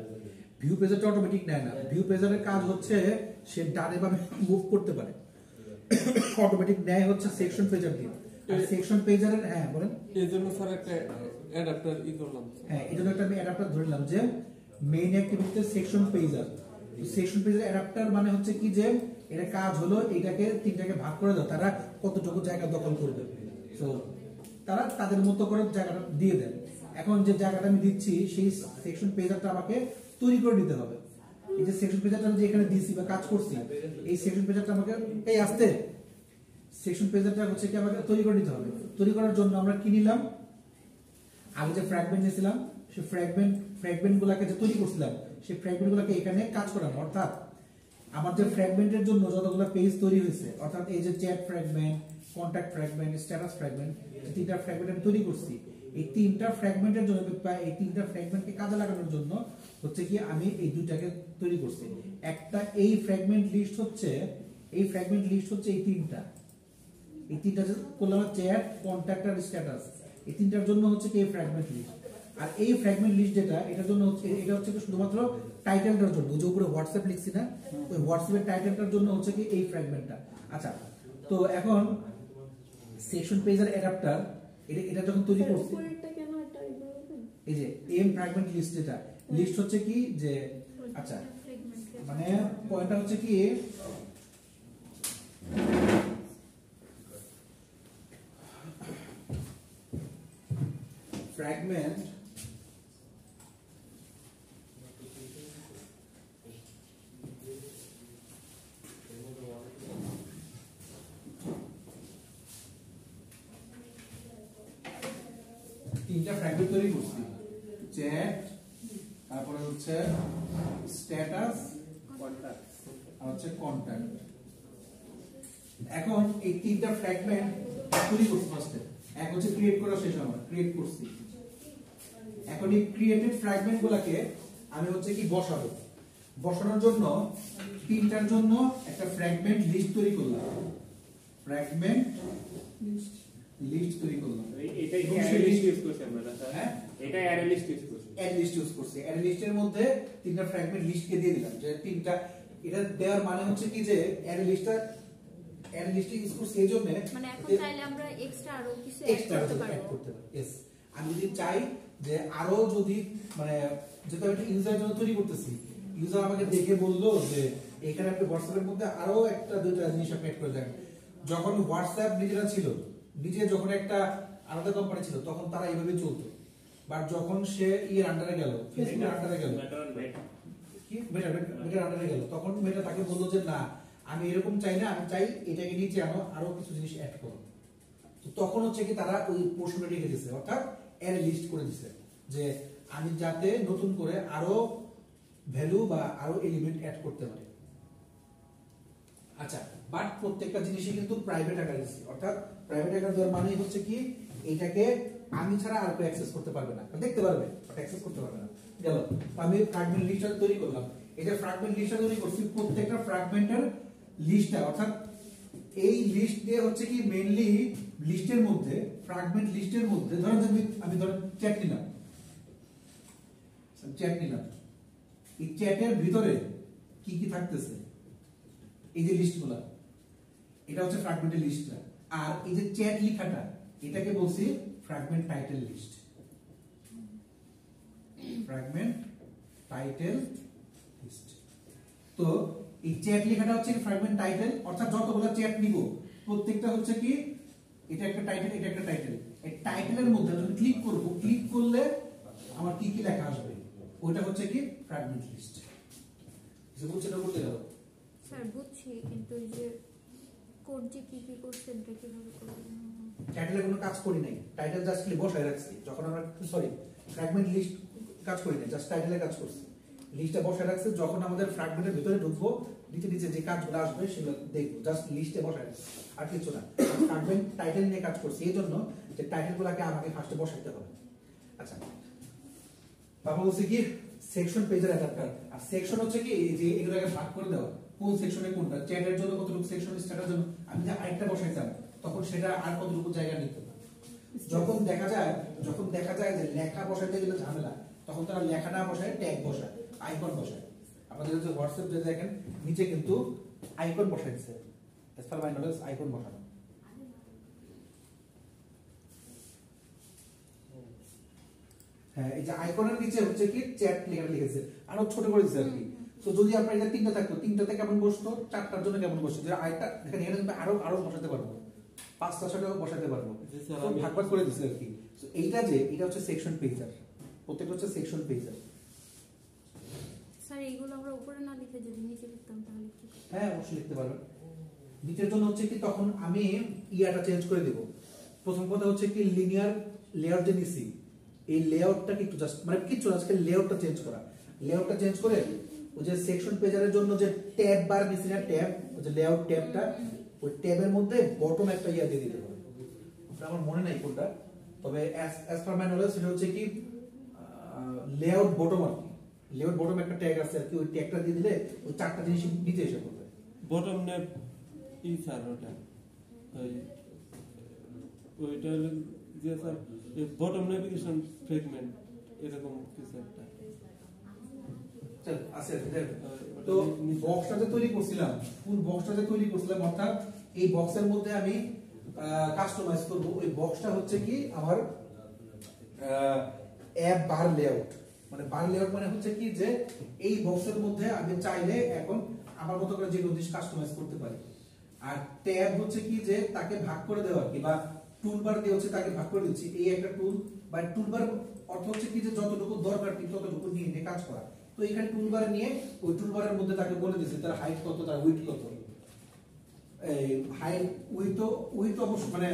A: ভিউ পেজারটা অটোমেটিক নেয় না ভিউ পেজারের কাজ হচ্ছে সে ডানে বামে মুভ করতে পারে অটোমেটিক নেয় হচ্ছে সেকশন পেজার দিয়ে আর সেকশন পেজারের হ্যাঁ বলেন
F: এইজন্য স্যার একটা অ্যাডাপ্টার করলাম
A: হ্যাঁ এইজন্য একটা আমি অ্যাডাপ্টার ধরে নিলাম যে মেইন অ্যাক্টিভিটিতে সেকশন পেজার অ্যাডাপ্টার মানে হচ্ছে কি যে এটা কাজ হলো এটাকে তিনটাকে ভাগ করে দাও তারা কতটুকু জায়গা দখল করবে সো তারা তাদের মতো করে জায়গাটা দিয়ে দেন এখন যে জায়গাটা আমি দিচ্ছি সেই সেকশন পেজারটা আমাকে তৈরি করে নিতে হবে। এই যে সেকশন পেজারটা যে এখানে দিছি বা কাজ করছি, এই সেকশন পেজারটা আমাকে এই আসতে সেকশন পেজারটা হচ্ছে কি আমাকে তৈরি করে নিতে হবে। তৈরি করার জন্য আমরা কি নিলাম, আগে যে ফ্র্যাগমেন্ট নিয়েছিলাম সেই ফ্র্যাগমেন্ট গুলাকে যে তৈরি করছিলাম সেই ফ্র্যাগমেন্ট গুলাকে এখানে কাজ করানো, অর্থাৎ আমার যে ফ্র্যাগমেন্টের জন্য যতগুলো পেজ তৈরি হয়েছে, অর্থাৎ এই যে chat fragment, contact fragment, status fragment, এই তিনটা ফ্র্যাগমেন্ট আমি তৈরি করছি। এই তিনটা ফ্র্যাগমেন্টের জন্য বা এই তিনটা ফ্র্যাগমেন্টকে কাজে লাগানোর জন্য হচ্ছে কি আমি এই দুইটাকে তৈরি করছি। একটা এই ফ্র্যাগমেন্ট লিস্ট হচ্ছে এই তিনটা করলাম চ্যাট, কন্টাক্ট আর স্ট্যাটাস, এই তিনটার জন্য হচ্ছে কি এই ফ্র্যাগমেন্ট লিস্ট। আর এই ফ্র্যাগমেন্ট লিস্ট যেটা এটার জন্য হচ্ছে এটা হচ্ছে কি শুধুমাত্র টাইটেলটার জন্য, যে উপরে হোয়াটসঅ্যাপ লিখছি না ওই হোয়াটসঅ্যাপের টাইটেলটার জন্য হচ্ছে কি এই ফ্র্যাগমেন্টটা। আচ্ছা, তো এখন সেকশন পেজার অ্যাডাপ্টার এটা যখন তৈরি করছি, এই যে এম ফ্র্যাগমেন্ট লিস্ট যেটা লিস্ট হচ্ছে কি যে আচ্ছা মানে পয়েন্টটা হচ্ছে কি ফ্র্যাগমেন্ট তিনটা ফ্র্যাগমেন্ট তৈরি করছি, চ্যাট, তারপরে হচ্ছে স্ট্যাটাস, কন্টাক্ট আর হচ্ছে কন্টাক্ট। এখন এই তিনটা ফ্র্যাগমেন্ট তৈরি করছি ফার্স্টে, এক হচ্ছে ক্রিয়েট করা শেষ, আমরা ক্রিয়েট করছি। এখন এই ক্রিয়েটেড ফ্র্যাগমেন্ট গুলাকে আমি হচ্ছে কি বসাবো। বসানোর জন্য তিনটার জন্য একটা ফ্র্যাগমেন্ট লিস্ট তৈরি করলাম, ফ্র্যাগমেন্ট লিস্ট তৈরি করলাম।
E: এটাই কি অ্যারে লিস্ট ইউজ করছি আমরা স্যার? হ্যাঁ, এটা অ্যারে লিস্ট ইউজ করছি।
A: অ্যারে লিস্ট ইউজ করছি। অ্যারে লিস্টের মধ্যে তিনটা ফ্র্যাগমেন্ট লিস্টকে দিয়ে দিলাম, যে তিনটা এটা দেওয়ার মানে হচ্ছে কি যে অ্যারে লিস্টটা ইউজ করছি এই জন্য
G: মানে এখন চাইলে আমরা এক্সট্রা আরো কিছু
A: এক্সট্রা
G: অ্যাড করতে
A: অ্যাড
G: পারবো।
A: করতে পারি। यस, আমি যদি চাই যে আরো যদি মানে যেটা আমি ইউজারের জন্য তৈরি করতেছি, ইউজার আমাকে দেখে বললো যে এখানে আপনি হোয়াটসঅ্যাপের মধ্যে আরো একটা দুইটা জিনিস আপনি অ্যাড করে দেন। যখন হোয়াটসঅ্যাপ নিজেরা ছিল, নিজে যখন একটা আলাদা কোম্পানি ছিল তখন তারা এইভাবে চলতো, বাট যখন সে এর আন্ডারে গেল, ফেসবুকের আন্ডারে গেল, কি মেটার আন্ডারে গেল, তখন মেটা তাকে বললো যে না আমি এরকম চাই না, আমি চাই এটাকে নিচে আরো কিছু জিনিস অ্যাড করো। তো তখন হচ্ছে কি তারা ওই পোর্শনটা রেখে দিয়েছে, অর্থাৎ অ্যারে লিস্ট করে দিয়েছে যে আমি যাতে নতুন করে আরো ভ্যালু বা আরো এলিমেন্ট অ্যাড করতে পারি। আচ্ছা, বাট প্রত্যেকটা জিনিসই কিন্তু প্রাইভেট আকারে দিচ্ছি, অর্থাৎ প্রাইভেট আকারে দেওয়ার মানে হচ্ছে কি এটাকে আমি ছাড়া আর কেউ অ্যাক্সেস করতে পারবে না, দেখতে পারবে বাট অ্যাক্সেস করতে পারবে না। গেল, আমি ফ্র্যাগমেন্ট লিস্টটা তৈরি করলাম। এই যে ফ্র্যাগমেন্ট লিস্টটা তৈরি করছি, প্রত্যেকটা ফ্র্যাগমেন্টের লিস্টটা, অর্থাৎ এই লিস্ট দিয়ে হচ্ছে কি মেইনলি লিস্টের মধ্যে, ফ্র্যাগমেন্ট লিস্টের মধ্যে ধরেন আমি ধরেন চ্যাট নিলাম, এই চ্যাটের ভিতরে কি কি থাকতেছে, এই যে লিস্টগুলা, এটা হচ্ছে ফ্র্যাগমেন্টের লিস্টটা। আর এই যে চ্যাট লেখাটা, এটাকে বলছি fragment title list, fragment title list. তো এই চ্যাট লেখাটা হচ্ছে ফ্র্যাগমেন্ট টাইটেল, অর্থাৎ যতগুলো চ্যাট নিব প্রত্যেকটা হচ্ছে কি এটা একটা টাইটেল, এটা একটা টাইটেল। এই টাইটেলের মধ্যে যখন ক্লিক করব, ক্লিক করলে আমার কি কি লেখা আসবে, ওটা হচ্ছে কি ফ্র্যাগমেন্ট লিস্ট। যে বুঝছেন না বলতে দাও
G: স্যার বুঝছি, কিন্তু এই যে কোড যে কি কি করছেন এটা কিভাবে করব?
A: টাইটেলে কোনো কাজ করি নাই, টাইটেল জাস্ট খালি বসায় রাখছি। যখন আমরা ফ্র্যাগমেন্ট লিস্ট কাজ করি নাই, জাস্ট টাইটেলে কাজ করছি, লিস্টে বসায় রাখছি। যখন আমাদের ফ্র্যাগমেন্টের ভিতরে ঢুকবো, নিচে নিচে যে কাজগুলো আসবে সেগুলো দেখবো, জাস্ট লিস্টে বসায় রাখছি, আর কিছু না। ফ্র্যাগমেন্ট টাইটেল নিয়ে কাজ করছি এই জন্য যে টাইটেলগুলোকে আমাকে ফার্স্টে বসাইতে হবে। আচ্ছা, তারপর হচ্ছে কি সেকশন পেজের অ্যাডাপ্টার। আর সেকশন হচ্ছে কি যে এগুলোকে ভাগ করে দেওয়া, কোন সেকশনে কোনটা, চ্যাটের জন্য কতটুকু সেকশন, স্ট্যাটাসের জন্য আমি যে আরেকটা বসাইতাম তখন সেটা আর কতটুকু জায়গা নিত। যখন দেখা যায় যে লেখা বসাইতে গেলে ঝামেলা, তখন তারা লেখা না বসায় ট্যাগ বসায়, আইকন বসায়। আপনাদের যে হোয়াটসঅ্যাপ যে দেখেন নিচে কিন্তু আইকন বসাই দিচ্ছে, as per my knowledge icon বসানো। হ্যাঁ, এই যে আইকনের নিচে হচ্ছে কি চ্যাট লেখাটা লিখেছে, আরো ছোট করে দিচ্ছে আর কি। তো যদি আপনার এটা তিনটা থাকতো, তিনটাতে কেমন বসতো, চারটার জন্য কেমন বসতো, যে আরেকটা দেখেন এখানে আরো বসাতে পারবো, 5টা 6টাও বসাতে পারবো, ভাগ ভাগ করে দিচ্ছে আর কি। এইটা যে এটা হচ্ছে সেকশন পেজার, প্রত্যেকটা হচ্ছে সেকশন পেজার।
G: উপরে না লিখে যদি নিচে লিখতাম তাহলে কি?
A: হ্যাঁ অবশ্যই লিখতে পারবেন। দ্বিতীয় জন্য হচ্ছে কি তখন আমি ইয়াটা চেঞ্জ করে দেব। প্রথম কথা হচ্ছে কি লিনিয়ার লেআউট যে নিছি এই লেআউটটাকে একটু জাস্ট মানে কিছু আজকে লেআউটটা চেঞ্জ করা, লেআউটটা চেঞ্জ করে ওই যে সেকশন পেজারের জন্য যে ট্যাব বার নিছি না, ট্যাব ওই যে লেআউট ট্যাবটা, ওই ট্যাবের মধ্যে বটম একটা ইয়া দিয়ে দিতে হবে। আমার মনে নাই কোনটা, তবে অ্যাজ পার মাই নলেজ সেটা হচ্ছে কি লেআউট বটম আর কি, লেআউট বটম একটা ট্যাগ আছে আর কি, ওই ট্যাগটা দিয়ে দিলে ওই চারটা জিনিস নিতে এসে পড়বে।
F: বটম নেপ ই স্যার ওটা ওইটা হলো যে স্যার বটম নেভিগেশন ফ্রেগমেন্ট এরকম কিছু একটা
A: আছে। তো বক্সটা যে তৈরি করছিলাম, ফুল বক্সটা যে তৈরি করছিলাম, অর্থাৎ এই বক্সের মধ্যে আমি কাস্টমাইজ করব। ওই বক্সটা হচ্ছে কি আমার অ্যাপ বার লেআউট, মানে বার লেআউট মানে হচ্ছে কি যে এই বক্সের মধ্যে আমি চাইলে এখন আমার মতো করে যে কোনো জিনিস কাস্টমাইজ করতে পারি। আর ট্যাব হচ্ছে কি যে তাকে ভাগ করে দেওয়া কি, বা টুলবার দিয়ে হচ্ছে তাকে ভাগ করে দিচ্ছি। এই একটা টুল বা টুলবার অর্থ হচ্ছে কি যে যতটুকু দরকার ঠিক ততটুকু নিয়ে নিয়ে কাজ করা। তো এখানে টুলবার নিয়ে ওই টুলবারের মধ্যে তাকে বলে দিচ্ছি তার হাইট কত, তার উইডথ কত। এই হাইট উইডথ অবশ্য মানে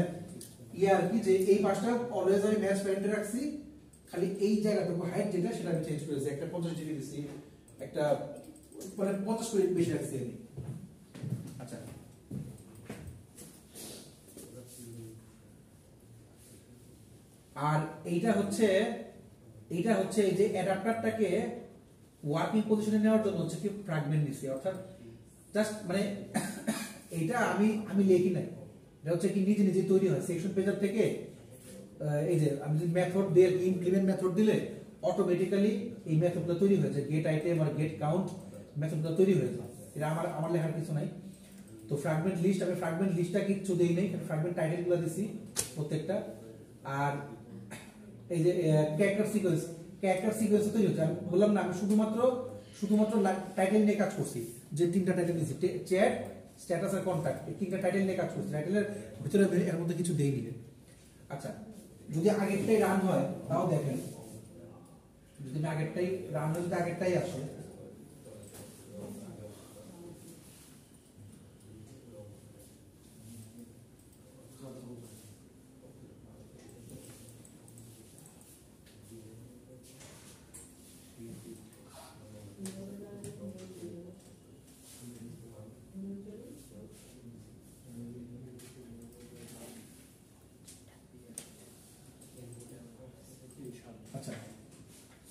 A: ইয়ে আর কি যে এই পাশটা অলওয়েজ আমি ম্যাচ পয়েন্টে রাখছি, খালি এই জায়গাটুকু হাইট যেটা সেটা আমি চেঞ্জ করেছি, একটা 50 ডিগ্রি দিছি, একটা মানে 50 করে বেশি রাখছি আমি। আচ্ছা আর এইটা হচ্ছে এই যে অ্যাডাপ্টারটাকে ওয়ার্কিং পজিশনে নেওয়ার জন্য হচ্ছে কি ফ্র্যাগমেন্ট নিছি, অর্থাৎ জাস্ট মানে এইটা আমি লিখি নাই, এটা হচ্ছে কি নিজে নিজে তৈরি হয় সেকশন পেজার থেকে। এই যে আমি যদি মেথড দিয়ে ইমপ্লিমেন্ট মেথড দিলে অটোমেটিক্যালি এই মেথডটা তৈরি হয়ে যায়, গেট আইটেম আর গেট কাউন্ট মেথডটা তৈরি হয়ে যায়। এটা আমার লেখার কিছু নাই। তো ফ্র্যাগমেন্ট লিস্ট, আমি ফ্র্যাগমেন্ট লিস্টটা কিছু দেই নাই, ফ্র্যাগমেন্ট টাইটেলগুলো দিছি প্রত্যেকটা। আর এই যে ক্যারেক্টার সিকোয়েন্স তৈরি হচ্ছে, আমি বললাম না আমি শুধুমাত্র টাইটেল নিয়ে কাজ করছি, যে তিনটা টাইটেল দিয়েছি চ্যাট, স্ট্যাটাস আর কন্টাক্ট, এই তিনটা টাইটেল নিয়ে কাজ করছি, টাইটেলের ভিতরে এর মধ্যে কিছু দেইনি। আচ্ছা যদি আগেরটাই রান হয় তাও দেখেন, যদি আগেরটাই রান হয়, যদি আগেরটাই আসে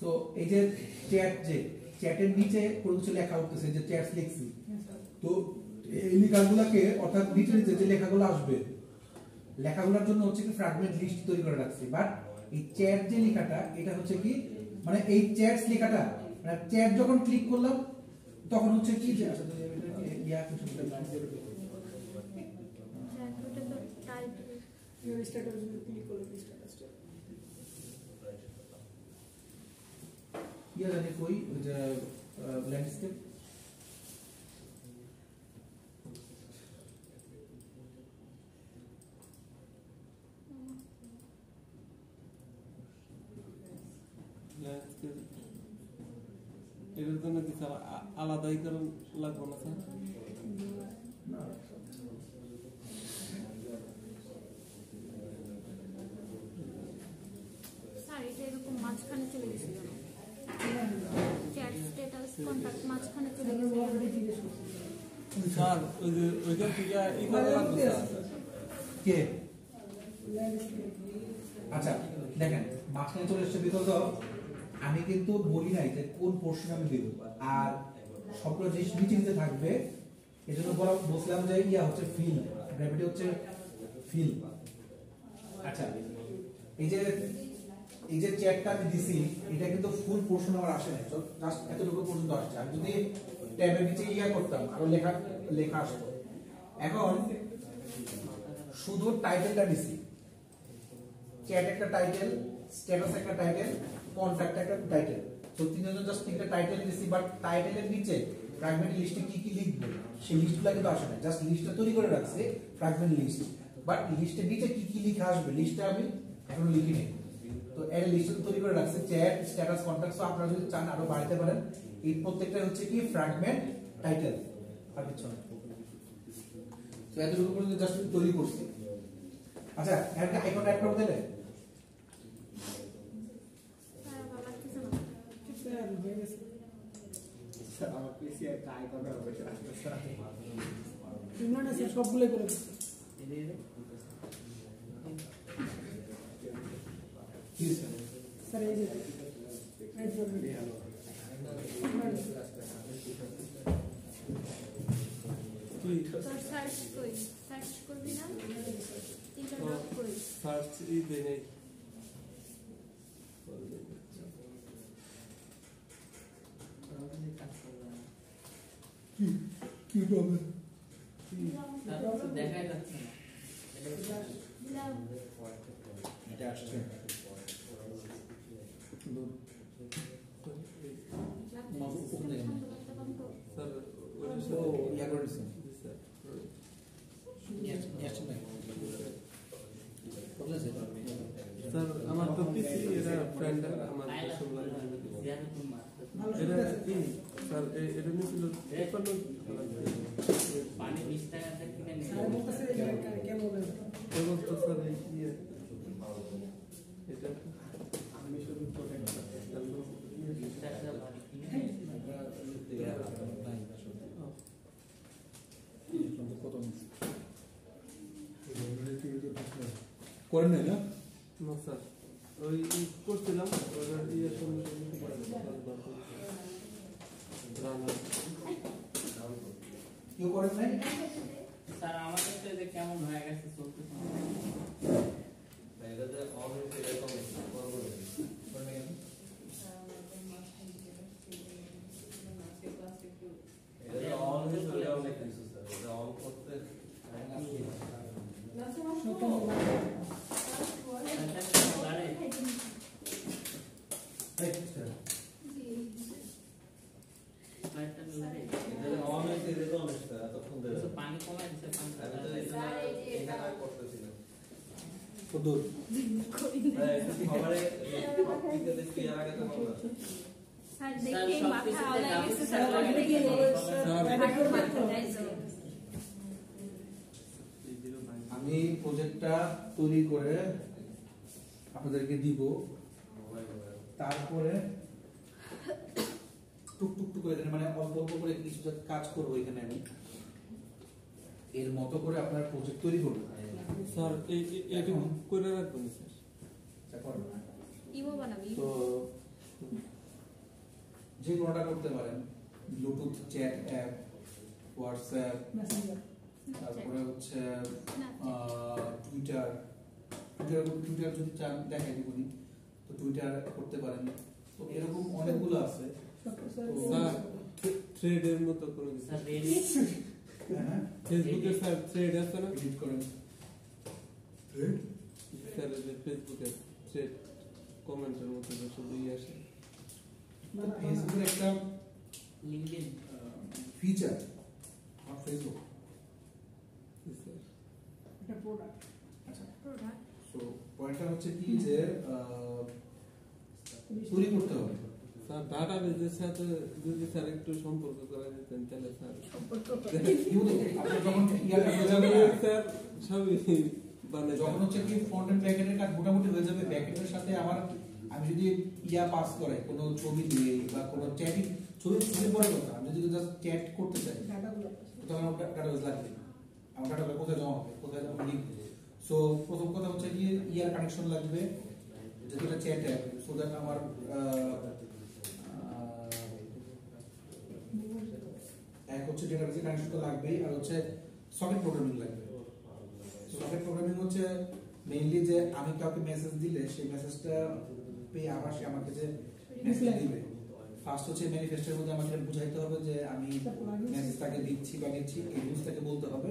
A: তো এই যে চ্যাটের নিচে কোনো কিছু লেখা উঠতেছে, যে চ্যাটস লিখছি, তো এই লেখাগুলোকে অর্থাৎ নিচে নিচে যে লেখাগুলো আসবে, লেখাগুলোর জন্য হচ্ছে কি ফ্র্যাগমেন্ট লিস্ট তৈরি করে রাখছি। বাট এই চ্যাট যে লেখাটা এটা হচ্ছে কি মানে এই চ্যাটস লেখাটা মানে চ্যাট যখন ক্লিক করলাম তখন হচ্ছে কি যে আচ্ছা তো ইয়া কিছু
H: স্ট্যাটাস ক্লিক করলে স্ট্যাটাসটা
A: ইয়া জানি কই যে ল্যান্ডস্কেপ
F: এটার জন্য কি স্যার আলাদাইকরণ লাগবে না স্যার?
A: না
G: স্যার এটা এরকম মাঝখানে চলে গেছিল, চ্যাট স্ট্যাটাস কন্টাক্ট মাঝখানে চলে গেছিল
F: স্যার। ওই যে ওইখান থেকে ই করা লাগবে স্যার।
A: কে আচ্ছা দেখেন মাঝখানে চলে এসেছে, বিকজ আমি কিন্তু বলি নাই যে কোন পোর্শন আমি দেব, আর সবগুলো জিনিস নিচে নিচে থাকবে। এই জন্য বলছিলাম যে ইয়া হচ্ছে ফিল, গ্র্যাভিটি হচ্ছে ফিল। আচ্ছা এই যে চ্যাটটা আমি দিছি এটা কিন্তু ফুল পোর্শন আমার আসে না, জাস্ট এতটুকু পর্যন্ত আসছে। আমি যদি ট্যাবের নিচে ইয়া করতাম আরো লেখা আসতো। এখন শুধু টাইটেলটা দিছি, চ্যাট একটা টাইটেল, স্ট্যাটাস একটা টাইটেল, কন্টাক্ট একটা টাইটেল, তো তিনজন জাস্ট তিনটা টাইটেল দিছি। বাট টাইটেলের নিচে ফ্র্যাগমেন্ট লিস্টে কি কি লিখবো সেই লিস্টগুলো কিন্তু আসে না, জাস্ট লিস্টটা তৈরি করে রাখছে ফ্র্যাগমেন্ট লিস্ট। বাট লিস্টের নিচে কি কি লেখা আসবে লিস্টটা আমি এখনো লিখি নাই। তো এর লিস্ট তৈরি করে রাখছে চ্যাট স্ট্যাটাস কন্টাক্ট। সো আপনারা যদি চান আরো বাড়াতে পারেন। এই প্রত্যেকটা হচ্ছে কি ফ্র্যাগমেন্ট টাইটেল আর কিছু না। তো এতটুকু পর্যন্ত জাস্ট তৈরি করছি। আচ্ছা একটা আইকন অ্যাড করে দিলে
E: আমার পিসি একটা আইকন হবে
H: ইমরান আছে সবগুলো করে দিচ্ছে স্যার এই যে
G: সার্চ করি, সার্চ করবি না তিনটা ডট করি
F: সার্চ ই দেই নাই
A: কি প্রবলেম?
D: দেখাই যাচ্ছে না
G: দিলাম
A: এটা আসছে
F: স্যার
A: ও ইয়া করে দিছেন
F: স্যার স্যার আমার তো পিসি এরা ফ্রেন্ড আমার এটা কি স্যার এটা নিছিল 53
D: পানি 20 টাকা থেকে নিয়ে
H: স্যার বলতেছে কেন বলেন
F: এবং তো স্যার ইয়ে এটা
E: আমি শুধু প্রোটেক্ট
D: 20 টাকা পানি কিনে
A: করেন নাই না?
F: না স্যার ওই করছিলাম ওটা ইয়ে সঙ্গে
A: কেউ করেন নাই?
D: স্যার আমাদের তো যে কেমন হয়ে গেছে চলতেছে পানি কমাই দিচ্ছে
A: কদ্দুর
G: স্যার দেখে মাথা আওলা গেছে স্যার
A: আমি প্রজেক্টটা তৈরি করে আপনাদেরকে দিব, তারপরে টুকটুক টুক করে এখানে মানে অল্প অল্প করে কিছু কাজ করবো এখানে আমি এর মতো করে আপনার প্রজেক্ট তৈরি করবেন।
F: স্যার এইটা করে রাখবেন স্যার
G: ইমো বানাবি
A: তো যে কোনোটা করতে পারেন, Bluetooth chat app, WhatsApp,
H: Messenger
A: তারপরে হচ্ছে টুইটার। টুইটার যদি চান দেখাই দিবনি, তো টুইটার করতে পারেন। তো এরকম অনেকগুলো আছে।
F: স্যার থ্রেডের মতো কোনো কিছু
D: স্যার রেডি
A: হ্যাঁ
F: ফেসবুকে স্যার থ্রেড আছে না
A: এডিট করেন। থ্রেড
F: স্যার যে ফেসবুকে থ্রেড কমেন্টের মতো যে সব ইয়ে আসে
A: ফেসবুকের একটা
D: LinkedIn
A: feature, not Facebook.
F: Sir
H: এটা প্রোডাক্ট
A: আচ্ছা,
G: প্রোডাক্ট
A: সো পয়েন্টটা হচ্ছে কি যে তৈরি করতে হবে।
F: স্যার ডাটাবেজের সাথে যদি স্যার একটু সম্পর্ক করে দিতেন তাহলে স্যার
A: আপনার যখন ইয়াটা হয়ে যাবে না,
F: স্যার সবই বানাই
A: যখন হচ্ছে কি ফ্রন্ট এন্ড ব্যাক এন্ডের কাজ মোটামুটি হয়ে যাবে, ব্যাক এন্ডের সাথে আমার আমি যদি ইয়া পাস করে কোনো ছবি দিয়ে বা কোনো চ্যাটিং, ছবি পরে কথা, আমি যদি জাস্ট চ্যাট করতে চাই
H: ডাটাগুলো
A: তখন আমার ডাটাবেস লাগবে। আমার ডাটাবেস কোথায় জমা হবে, কোথায় লিখব। সো প্রথম কথা হচ্ছে কি ইয়ার কানেকশন লাগবে, যেটা চ্যাট অ্যাপ, সো দ্যাট আমার এক হচ্ছে ডেটাবেসে কানেকশন তো লাগবেই, আর হচ্ছে সকেট প্রোগ্রামিং লাগবে। সকেট প্রোগ্রামিং হচ্ছে মেইনলি যে আমি কাউকে মেসেজ দিলে সেই মেসেজটা পেয়ে আবার সে আমাকে যে মেসেজ দিবে, ফার্স্ট হচ্ছে ম্যানিফেস্টের মধ্যে আমাকে বুঝাইতে হবে যে আমি মেসেজ তাকে দিচ্ছি বা নিচ্ছি, এই রুলসটাকে বলতে হবে।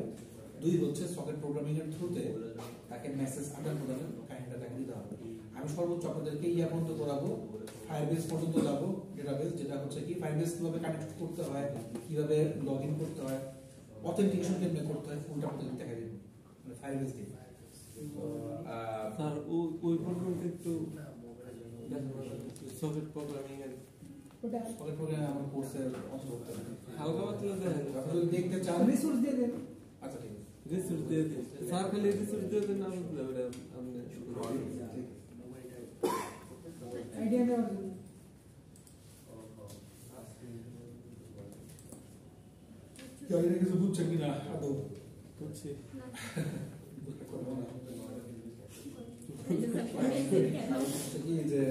A: দুই হচ্ছে সকেট প্রোগ্রামিং এর থ্রুতে তাকে মেসেজ আদান প্রদানের কাহিনীটা তাকে দিতে হবে। আমি সর্বোচ্চ আপনাদেরকে ইয়া পর্যন্ত করাবো, ফায়ারবেস পর্যন্ত যাবো, ডেটাবেস যেটা হচ্ছে কি ফায়ারবেস কিভাবে কানেক্ট করতে হয়, কিভাবে লগ ইন করতে হয়, অথেন্টিকেশন কেমনে করতে হয়, ফুলটা আপনাদের দেখা দেবো মানে ফায়ারবেস দিয়ে।
F: স্যার ওই পর্যন্ত একটু সকেট প্রোগ্রামিং এর
H: ওটা
A: পরের প্রোগ্রামে আমার কোর্সের অন্তর্ভুক্ত হবে।
F: হালকা পাতলা দেন
A: আপনি যদি দেখতে চান
H: রিসোর্স দিয়ে দেন
A: আচ্ছা ঠিক আছে
F: রিসোর্স দিয়ে দিন স্যার খালি রিসোর্স দিয়ে দেন না বুঝলে ওরা আপনি
H: আইডিয়া দেওয়ার জন্য
A: জানি না কিছু বুঝছেন কিনা আদৌ
F: বুঝছি
A: বুঝতে পারবো না হচ্ছে কি যে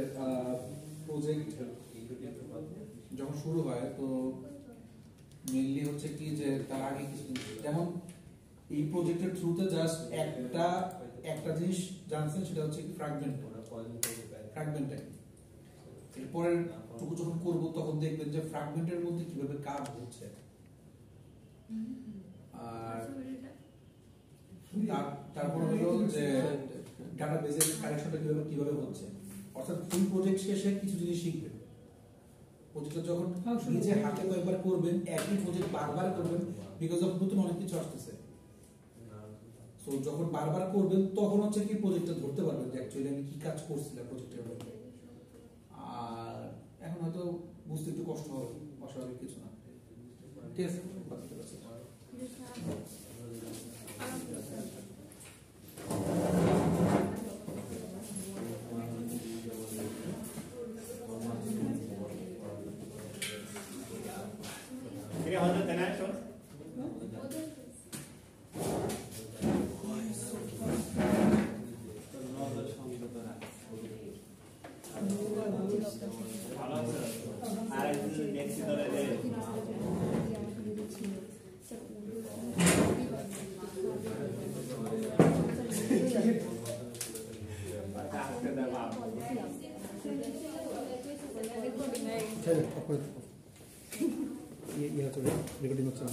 A: প্রজেক্ট যখন শুরু হয় তো মেইনলি হচ্ছে কি যে তার আগে কিছু যেমন এই প্রজেক্টের থ্রুতে জাস্ট একটা জিনিস জানছেন সেটা হচ্ছে কি ফ্র্যাগমেন্ট এরপরের টুকু যখন করবো তখন দেখবেন যে ফ্র্যাগমেন্টের মধ্যে কিভাবে কাজ হচ্ছে আর তারপর হলো যে ডাটাবেসের কানেকশনটা কিভাবে হচ্ছে অর্থাৎ ফুল প্রজেক্ট শেষে কিছু জিনিস শিখবেন প্রজেক্টটা যখন নিজে হাতে কয়েকবার করবেন একই প্রজেক্ট বারবার করবেন বিকজ অফ নতুন অনেক কিছু আসতেছে সো যখন বারবার করবেন তখন হচ্ছে কি প্রজেক্টটা ধরতে পারবেন যে অ্যাকচুয়ালি আমি কি কাজ করছিলাম প্রজেক্টের মধ্যে আর এখন হয়তো বুঝতে একটু কষ্ট হবে অস্বাভাবিক কিছু না ঠিক আছে বুঝতে পারছি
E: ঠিক আছে হয়তো দেনা শোন ভালো আছে আর একদিন নেক্সট ধরে দে আজকে দেবা
A: রেকর্ডিং হচ্ছে